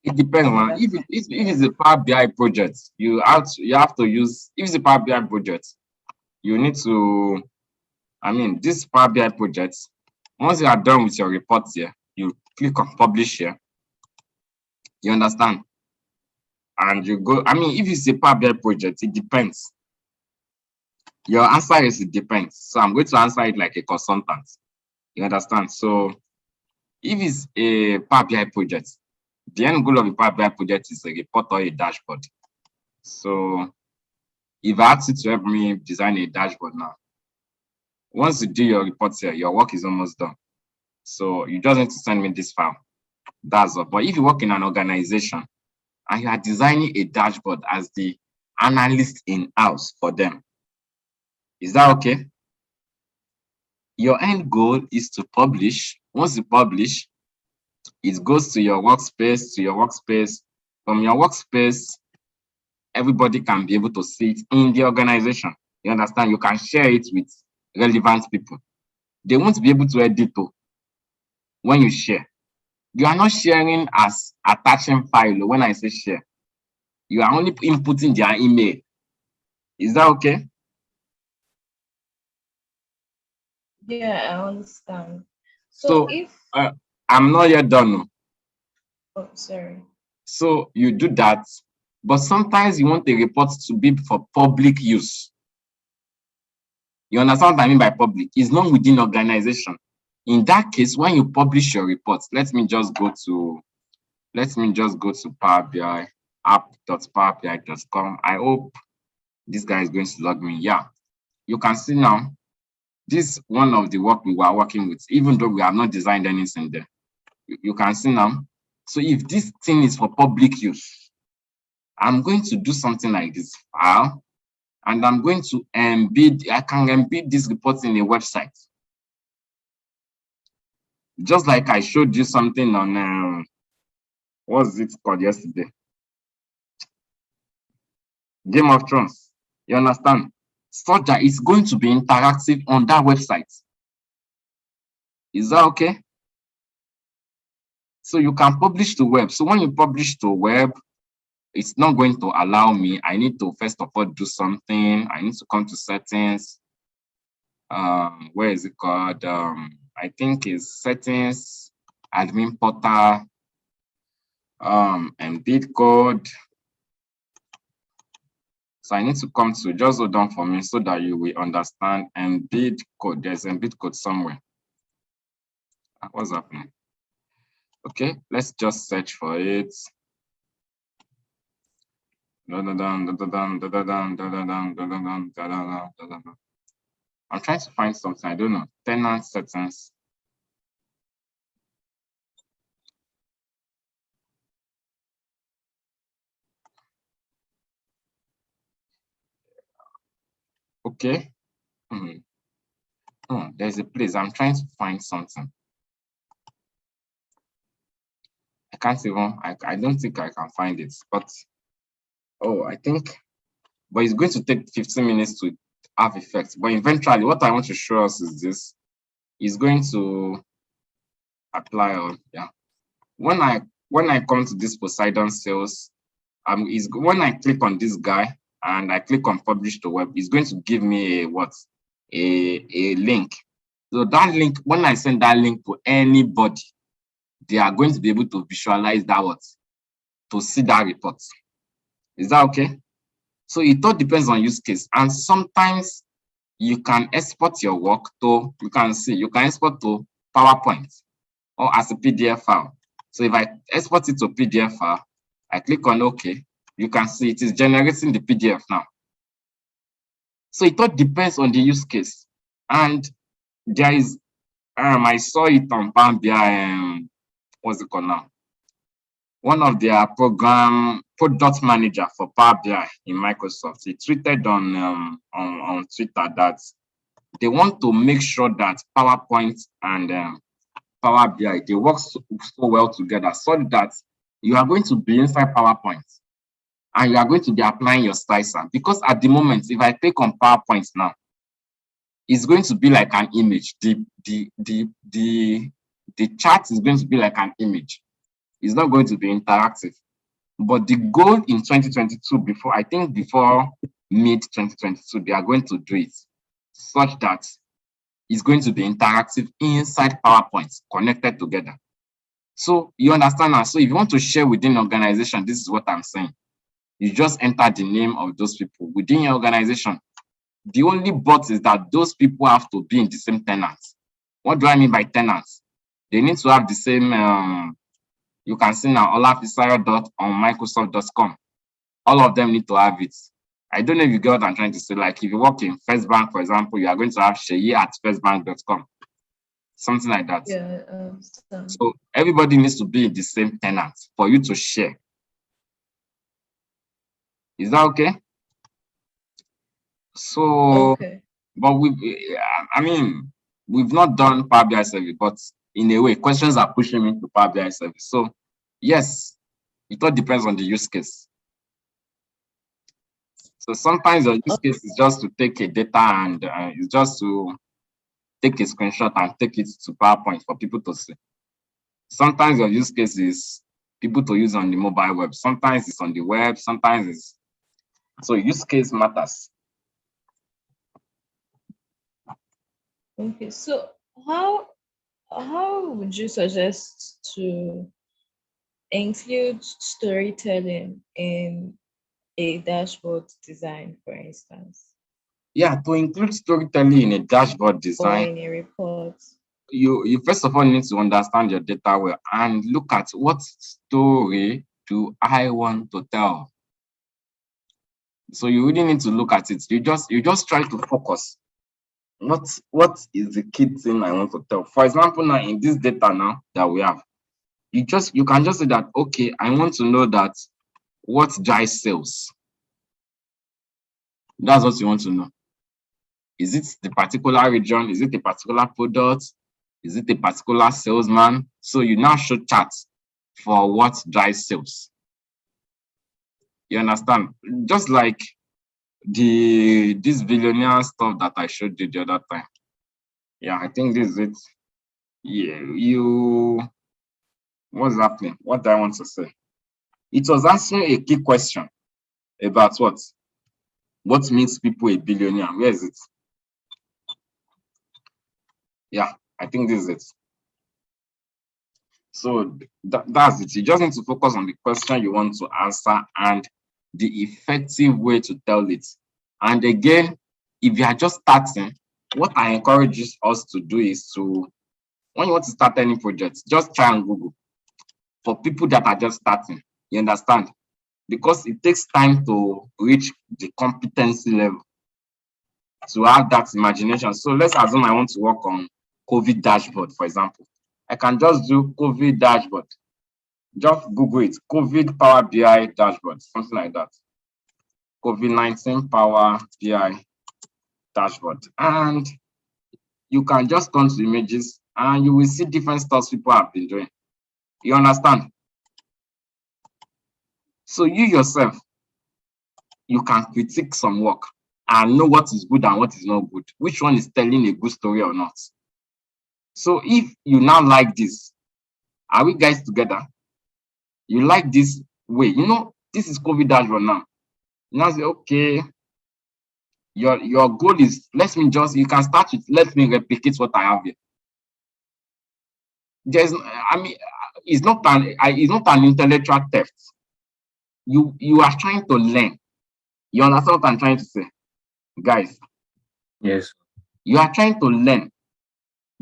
It depends, man. another If it's a Power BI project, you have to use. If it's a Power BI project, you need to. I mean, this Power BI project. Once you are done with your reports here, you click on publish here. You understand? And you go. I mean, if it's a Power BI project, it depends. Your answer is it depends. So I'm going to answer it like a consultant. You understand? So if it's a Power BI project, the end goal of a Power BI project is a report or a dashboard. So if I ask you to help me design a dashboard now, once you do your reports here, your work is almost done. So you just need to send me this file. That's all. But if you work in an organization and you are designing a dashboard as the analyst in-house for them, is that okay? Your end goal is to publish. Once you publish, it goes to your workspace, From your workspace, everybody can be able to see it in the organization. You understand? You can share it with relevant people. They won't be able to edit it when you share. You are not sharing as attaching file. When I say share, you are only inputting their email. Is that okay? Yeah, I understand. So If I'm not yet done. oh, sorry. So you do that, but sometimes you want the report to be for public use. You understand what I mean by public? It's not within organization. In that case, when you publish your reports, let me just go to Power BI, app.powerbi.com. I hope this guy is going to log me. Yeah, you can see now, this one of the work we were working with, even though we have not designed anything there. You can see now. So if this thing is for public use, I'm going to do something like this file, and I'm going to embed, I can embed this report in a website. Just like I showed you something on, what's it called yesterday? Game of Thrones. You understand? So that it's going to be interactive on that website. Is that okay? So you can publish to web. So when you publish to web, it's not going to allow me. I need to first of all do something. I need to come to settings. Where is it called? I think it's settings, admin portal, embed code. So I need to come to, just hold on for me so that you will understand embed code. There's embed code somewhere. What's happening? Okay, let's just search for it. I'm trying to find something. I don't know. Tenant settings. Okay. Oh, there's a place. I'm trying to find something. I can't even, I don't think I can find it, but I think, but it's going to take 15 minutes to have effect. But eventually, what I want to show us is this. Is going to apply on, yeah. When I come to this Poseidon sales, is when I click on this guy and I click on publish to web, it's going to give me a link. So that link, when I send that link to anybody, they are going to be able to visualize that to see that report. Is that okay? So it all depends on use case. And sometimes you can export your work to, you can export to PowerPoint or as a PDF file. So if I export it to PDF file, I click on OK, you can see it is generating the PDF now. So it all depends on the use case. And there is, I saw it on Power BI, what's it called now? One of their product manager for Power BI in Microsoft, he tweeted on Twitter that they want to make sure that PowerPoint and Power BI, they work so well together so that you are going to be inside PowerPoint and you are going to be applying your slicer. Because at the moment, if I click on PowerPoint now, it's going to be like an image. The chart is going to be like an image. It's not going to be interactive. But the goal in 2022, before mid 2022, they are going to do it such that it's going to be interactive inside PowerPoint connected together. So you understand now. So if you want to share within the organization, this is what I'm saying. You just enter the name of those people within your organization. The only but is that those people have to be in the same tenants. What do I mean by tenants? They need to have the same, you can see now, olafisaya.onmicrosoft.com. All of them need to have it. I don't know if you get what I'm trying to say. Like if you work in First Bank, for example, you are going to have sheyi@firstbank.com. Something like that. Yeah. So everybody needs to be in the same tenant for you to share. Is that okay? So, Okay. but we've not done Power BI service, but in a way, questions are pushing me to Power BI service. So, yes, it all depends on the use case. So sometimes your use case is just to take a data and it's just to take a screenshot and take it to PowerPoint for people to see. Sometimes your use case is people to use on the mobile web. Sometimes it's on the web. Sometimes it's so use case matters. Okay. So how would you suggest to include storytelling in a dashboard design, for instance, Yeah, to include storytelling in a dashboard or design, in a report? you first of all need to understand your data well and look at what story do I want to tell. So you really need to look at it. You just try to focus. What is the key thing I want to tell? For example, now in this data now that we have, you can just say that, okay, I want to know that what drives sales. That's what you want to know. Is it the particular region? Is it a particular product? Is it a particular salesman? So you now show charts for what drives sales. You understand? Just like this billionaire stuff that I showed you the other time. Yeah, I think this is it. Yeah, what's happening? What do I want to say? It was answering a key question about what? What makes people a billionaire? Where is it? Yeah, I think this is it. So that's it. You just need to focus on the question you want to answer and the effective way to tell it. And again, if you are just starting, what I encourage us to do is to, when you want to start any project, just try and Google for people that are just starting. You understand? Because it takes time to reach the competency level to have that imagination. So let's assume I want to work on COVID dashboard, for example. I can just do COVID dashboard. Just Google it, COVID Power BI dashboard, something like that. COVID-19 Power BI dashboard. And you can just turn to images and you will see different stuff people have been doing. You understand? So you yourself, you can critique some work and know what is good and what is not good. Which one is telling a good story or not? So if you now like this, are we guys together? You like this way, this is COVID dashboard now. Now say, okay, your goal is, you can start with, let me replicate what I have here. It's not an intellectual theft. You are trying to learn. You understand what I'm trying to say, guys? Yes. You are trying to learn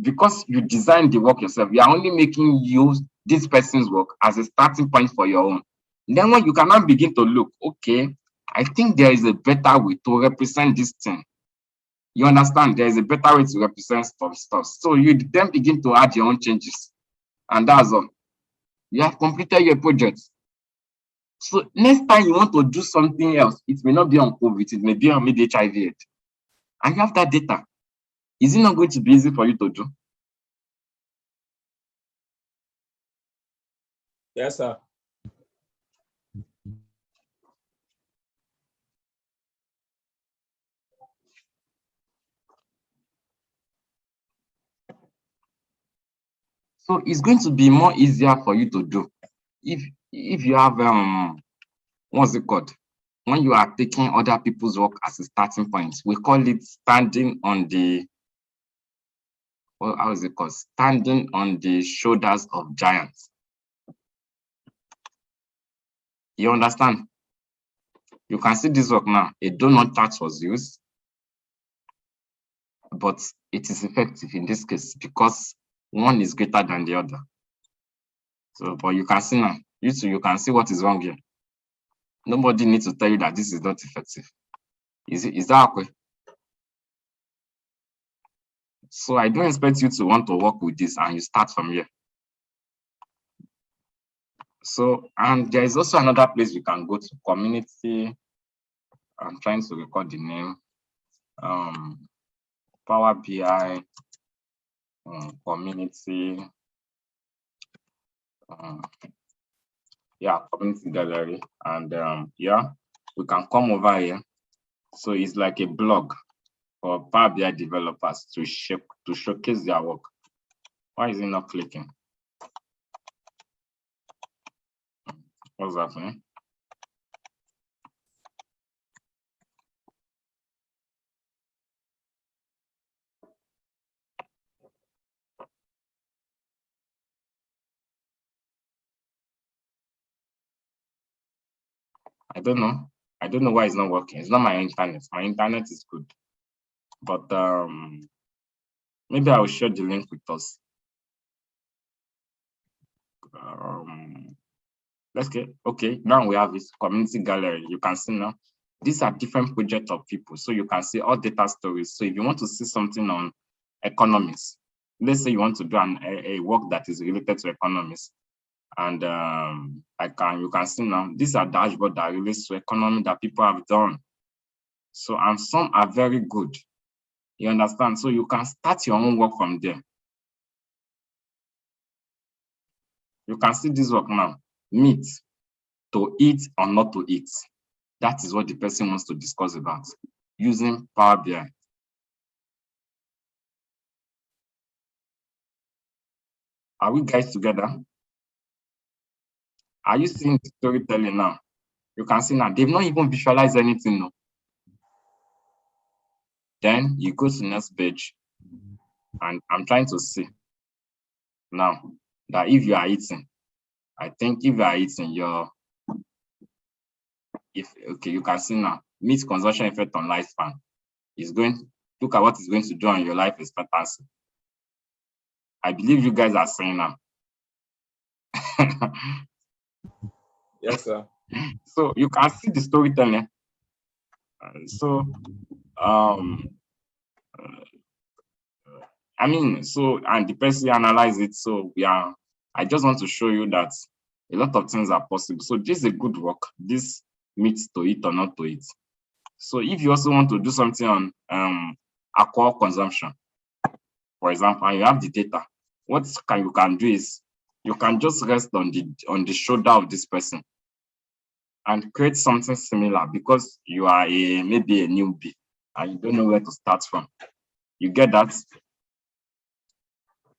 because you designed the work yourself. You are only making use this person's work as a starting point for your own. Then when you can now begin to look, okay, I think there is a better way to represent this thing. You understand? There is a better way to represent stuff. So you then begin to add your own changes. And that's all. You have completed your project. So next time you want to do something else, it may not be on COVID, it may be on maybe HIV AIDS. And you have that data. Is it not going to be easy for you to do? Yes, sir. So it's going to be more easier for you to do if you have what's it called? When you are taking other people's work as a starting point, we call it standing on the, well, how is it called? Standing on the shoulders of giants. You understand? You can see this work now. A donut chart was used, but it is effective in this case because one is greater than the other. So, but you can see now, you can see what is wrong here. Nobody needs to tell you that this is not effective. Is that okay? So I don't expect you to want to work with this and you start from here. So, and there is also another place you can go to, community. I'm trying to record the name. Power BI, community. Yeah, community gallery. And yeah, we can come over here. So it's like a blog for Power BI developers to showcase their work. Why is it not clicking? What's happening? I don't know. I don't know why it's not working. It's not my internet. My internet is good. But maybe I will share the link with us. Let's get, okay, now we have this community gallery. You can see now, these are different projects of people. So you can see all data stories. So if you want to see something on economics, let's say you want to do a work that is related to economics, and you can see now, these are dashboards that relates to economy that people have done. So, and some are very good. You understand? So you can start your own work from there. You can see this work now, meat, to eat or not to eat. That is what the person wants to discuss about using Power BI. Are we guys together? Are you seeing the storytelling now? You can see now, they've not even visualized anything. No. Then you go to next page, and I'm trying to see now that if you are eating, I think if you are eating, okay, you can see now, meat consumption effect on lifespan is going, look at what it's going to do on your life expectancy. I believe you guys are saying now. Yes, sir. So you can see the storytelling. I mean, so, and the person analyze it. So I just want to show you that a lot of things are possible. So this is a good work. This meets to eat or not to eat. So if you also want to do something on alcohol consumption, for example, and you have the data, what you can do is you can just rest on the shoulder of this person and create something similar because you are maybe a newbie and you don't know where to start from. You get that?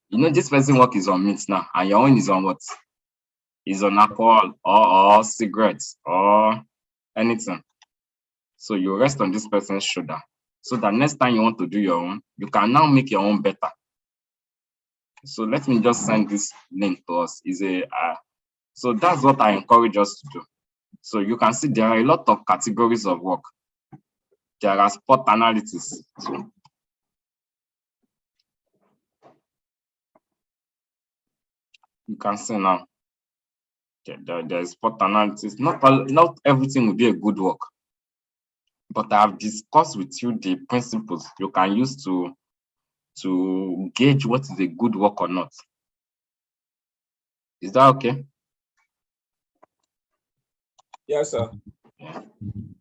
You know, this person work is on meat now, and your own is on what? Is on alcohol or cigarettes or anything. So you rest on this person's shoulder. So that next time you want to do your own, you can now make your own better. So let me just send this link to us. So that's what I encourage us to do. So you can see there are a lot of categories of work. There are spot analysis. So you can see now, there's spot analysis. Not everything will be a good work, but I have discussed with you the principles you can use to gauge what is a good work or not. Is that okay? Yes, sir. Yeah.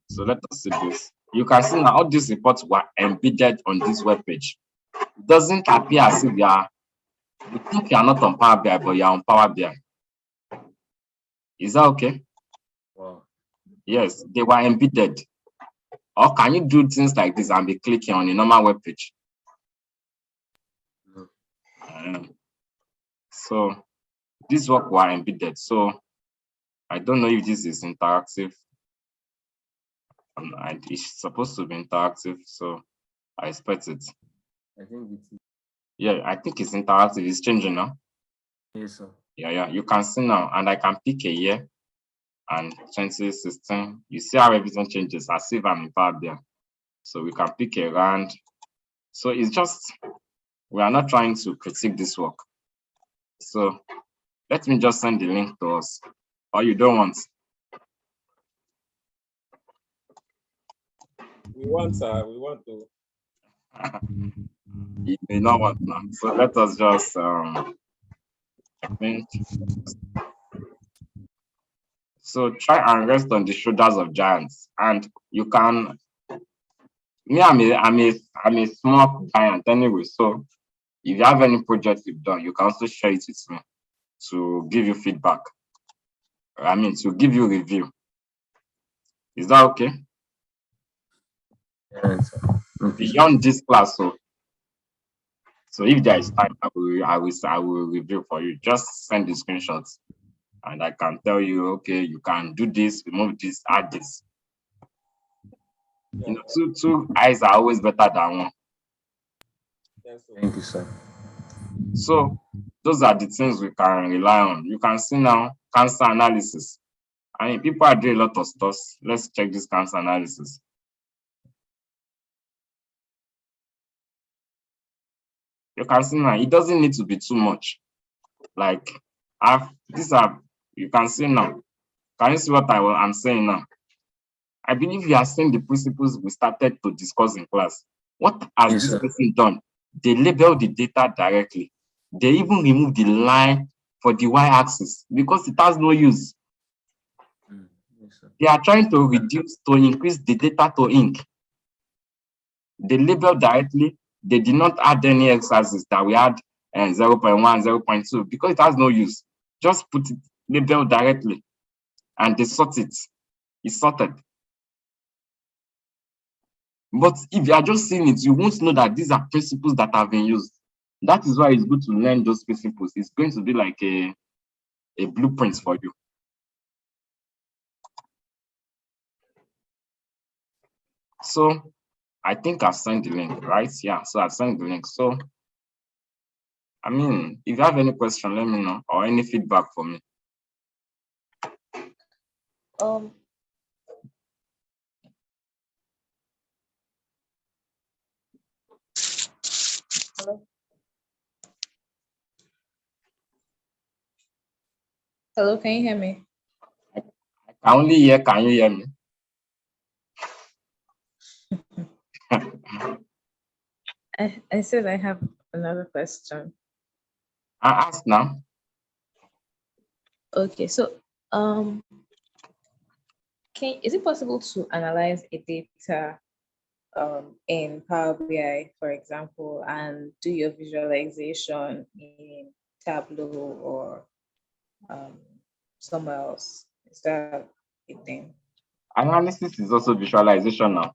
So let us see this. You can see now all these reports were embedded on this web page. It doesn't appear as if you think you are not on Power BI, but you are on Power BI. Is that okay? Wow. Yes, they were embedded. Or can you do things like this and be clicking on a normal web page? No. So this work were embedded. So I don't know if this is interactive. And it's supposed to be interactive, so I expect it. I think it's Yeah, I think it's interactive. It's changing now. yes, sir. Yeah. You can see now, and I can pick a year and 2016. You see how everything changes as if I'm in Power BI. So we can pick a round. So it's just, we are not trying to critique this work. So let me just send the link to us. Or you don't want? We want to. You may not want now. So let us just I think. So try and rest on the shoulders of giants. And you can, me, I'm a small giant anyway. So if you have any project you've done, you can also share it with me to give you feedback. I mean, to give you review. Is that okay? Yes, sir. Okay. Beyond this class, so if there is time, I will review for you. Just send the screenshots, and I can tell you, okay, you can do this, remove this, add this. You know, two eyes are always better than one. Yes, sir. Thank you, sir. So those are the things we can rely on. You can see now cancer analysis. I mean, people are doing a lot of stuff. Let's check this cancer analysis. You can see now, it doesn't need to be too much. Like, these are, you can see now. Can you see what I'm saying now? I believe you are seeing the principles we started to discuss in class. What has Yes, this sir. person done? They label the data directly. They even remove the line for the y-axis because it has no use. Yes, sir. They are trying to increase the data to ink. They label directly. They did not add any x-axis that we had 0.1, 0.2 because it has no use. Just put it label directly and they sort it. It's sorted. But if you are just seeing it, you won't know that these are principles that have been used. That is why it's good to learn those principles. It's going to be like a blueprint for you. So I think I've sent the link, right? Yeah, so I've sent the link. So, I mean, if you have any question, let me know, or any feedback for me. Um, hello. Hello, can you hear me? I only hear, can you hear me? I said I have another question. I ask now. Okay, so is it possible to analyze a data in Power BI, for example, and do your visualization in Tableau or somewhere else? Is that a thing? Analysis is also visualization now.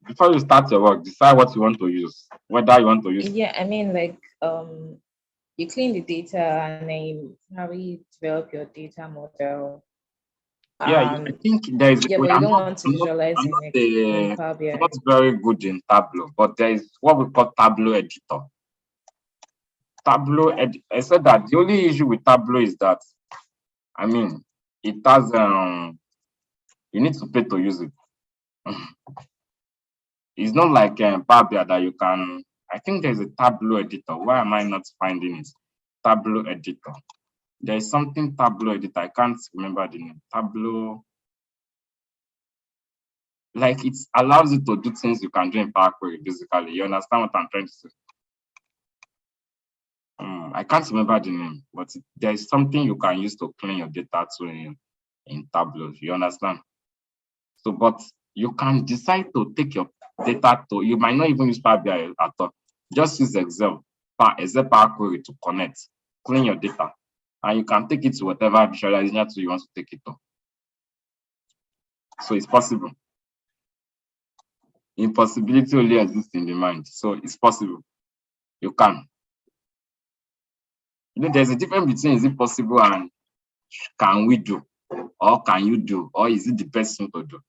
Before you start your work, decide what you want to use, whether you want to use. Yeah, I mean, like you clean the data and then you probably develop your data model. Yeah, I think there is. Yeah, but you don't want to visualize I'm in Power BI. not very good in Tableau, but there is what we call Tableau editor. I said that the only issue with Tableau is that, I mean, it has you need to pay to use it. It's not like Power BI that you can. I think there's a Tableau editor. Why am I not finding it? Tableau editor. There is something Tableau editor. I can't remember the name. Tableau. Like it allows you to do things you can do in Power Query, basically. You understand what I'm trying to say? I can't remember the name, but there is something you can use to clean your data to in Tableau. You understand? So, but you can decide to take your data to, you might not even use Power BI at all. Just use Excel Power Query to connect, clean your data, and you can take it to whatever visualization tool you want to take it to. So it's possible. Impossibility only exists in the mind, so it's possible. You can. There's a difference between is it possible and can we do, or can you do, or is it the best thing to do?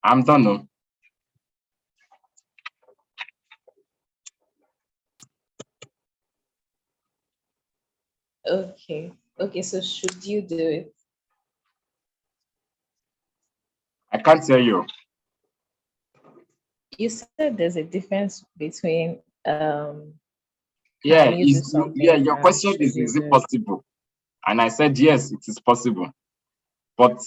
I'm done. No? Okay. Okay, so should you do it? I can't tell you. You said there's a difference between Yeah, can you do something your and question should you is it do it? possible? And I said yes, it is possible, but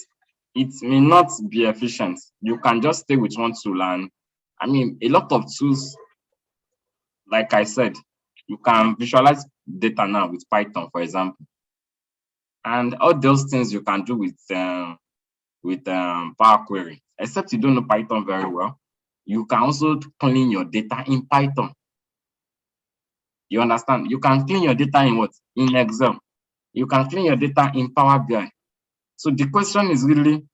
it may not be efficient. You can just stay with one tool, and I mean a lot of tools, like I said, you can visualize data now with Python, for example, and all those things you can do with Power Query. Except you don't know Python very well, you can also clean your data in Python. You understand? You can clean your data in what? In Excel. You can clean your data in Power BI. So the question is really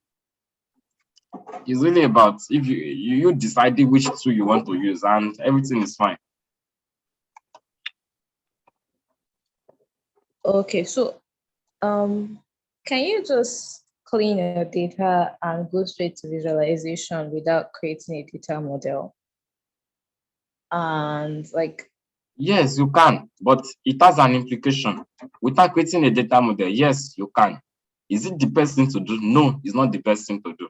about if you deciding which tool you want to use, and everything is fine. Okay, so can you just clean your data and go straight to visualization without creating a data model? And like, Yes, you can, but it has an implication. Without creating a data model, yes, you can. Is it the best thing to do? No, it's not the best thing to do.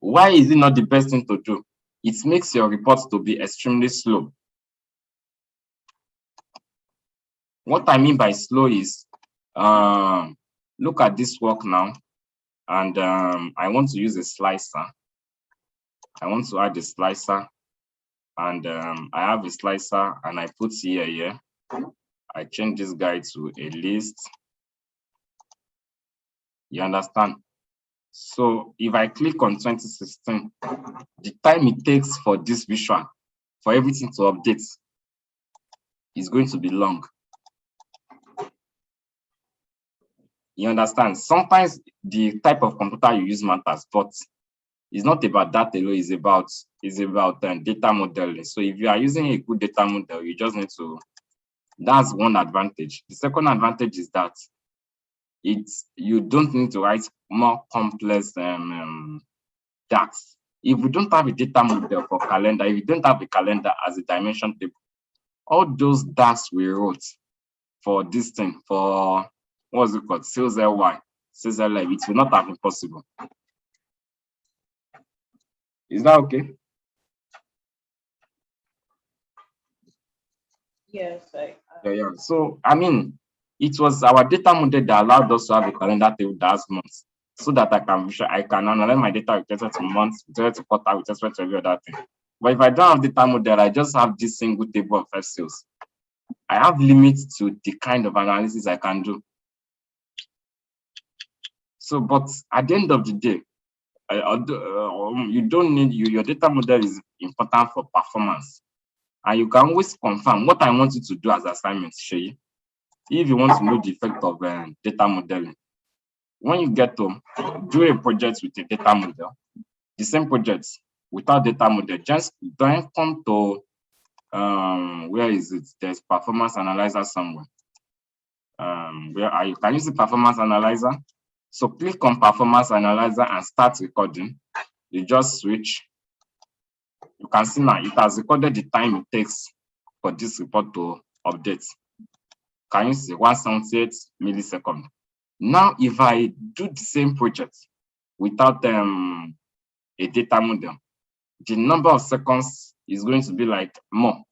Why is it not the best thing to do? It makes your reports to be extremely slow. What I mean by slow is, look at this work now, and I want to use a slicer. I want to add a slicer, and I have a slicer, and I put here. I change this guy to a list. You understand? So if I click on 2016, the time it takes for this visual, for everything to update, is going to be long. You understand? Sometimes the type of computer you use matters, but it's not about that alone. It's about data modeling. So if you are using a good data model, you just need to. That's one advantage. The second advantage is that you don't need to write more complex DAX. If we don't have a data model for calendar, if you don't have a calendar as a dimension table, all those DAX we wrote for this thing, for what's it called, sales LY, sales LY, it will not have been possible. Is that okay? yes, Yeah. So I mean, it was our data model that allowed us to have a calendar table that has months, so that I can analyze my data with respect to months, with respect to quarter, with respect to every other thing. But if I don't have data model, I just have this single table of first sales. I have limits to the kind of analysis I can do. So, but at the end of the day, you don't need your data model is important for performance, and you can always confirm what I want you to do as assignments, Shay. If you want to know the effect of data modeling, when you get home, do a project with a data model, the same project without data model, just don't come to where is it? There's performance analyzer somewhere. Where are you? Can you see performance analyzer? So click on performance analyzer and start recording. You just switch. You can see now it has recorded the time it takes for this report to update. Can you see 178 milliseconds? Now, if I do the same project without a data model, the number of seconds is going to be like more.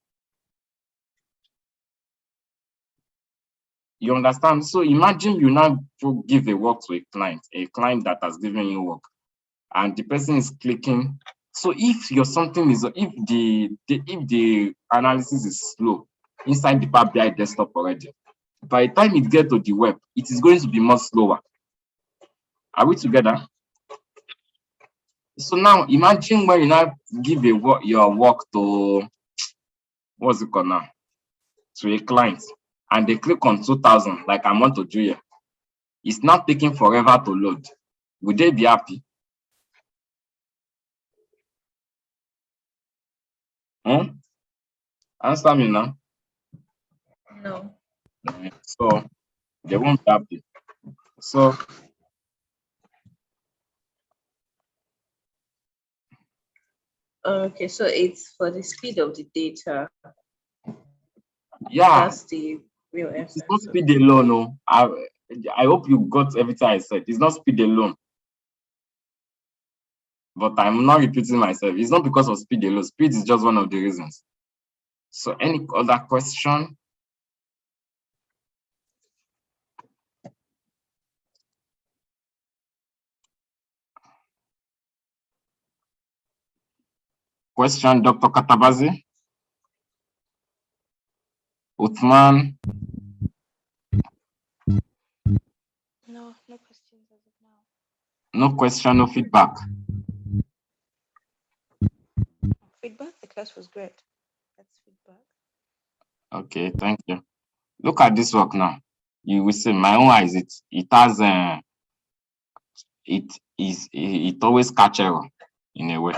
You understand? So imagine you now give a work to a client that has given you work, and the person is clicking. So if the analysis is slow inside the Power BI desktop already, by the time it gets to the web, it is going to be much slower. Are we together? So now imagine when you now give your work to what's it called now? To a client, and they click on 2000, like I want to do here. It's not taking forever to load. Would they be happy? Answer me now. No. So they won't be happy. So Okay, so it's for the speed of the data. yeah, That's the real it's essence. not speed alone. No. I hope you got everything I said. It's not speed alone. But I'm not repeating myself. It's not because of speed alone. Speed is just one of the reasons. So any other question? Question, Dr. Katabazi? Uthman? No, no questions as of now. No question, no feedback. Feedback, the class was great. That's feedback. Okay, thank you. Look at this work now. You will see my own eyes, it has it always catch error in a way.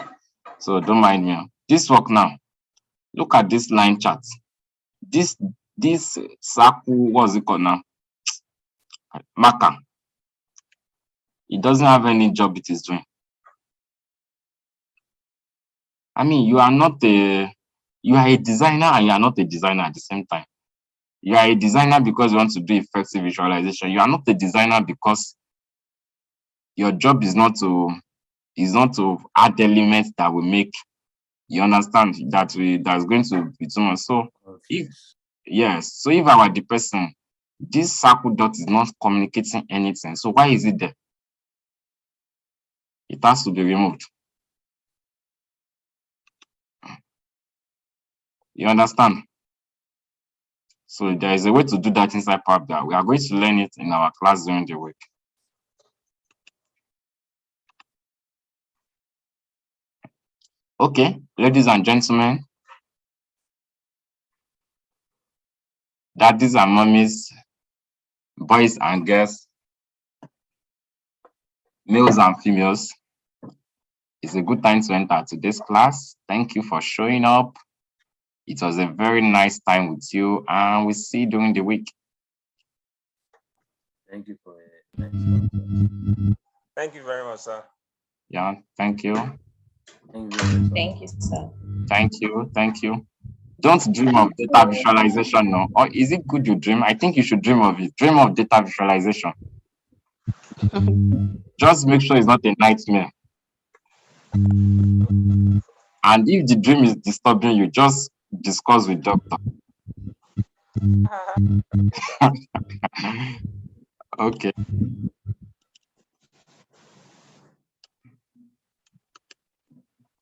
So don't mind me. This work now. Look at this line chart. This circle, what's it called now? Marker. It doesn't have any job it is doing. I mean, you are a designer and you are not a designer at the same time. You are a designer because you want to do effective visualization. You are not a designer because your job is not to add elements that will make you understand that's going to be too much. So if I were the person, this circle dot is not communicating anything. So why is it there? It has to be removed. You understand? So there is a way to do that inside Power BI. We are going to learn it in our class during the week. Okay, ladies and gentlemen, daddies and mummies, boys and girls, males and females, it's a good time to enter today's class. Thank you for showing up. It was a very nice time with you, and we'll see you during the week. Thank you for it. Thank you very much, sir. Yeah, thank you. Thank you very much, sir. Thank you, sir. Thank you. Don't dream of data visualization now. Or is it good you dream? I think you should dream of it. Dream of data visualization. Just make sure it's not a nightmare. And if the dream is disturbing you, just discuss with doctor. Okay.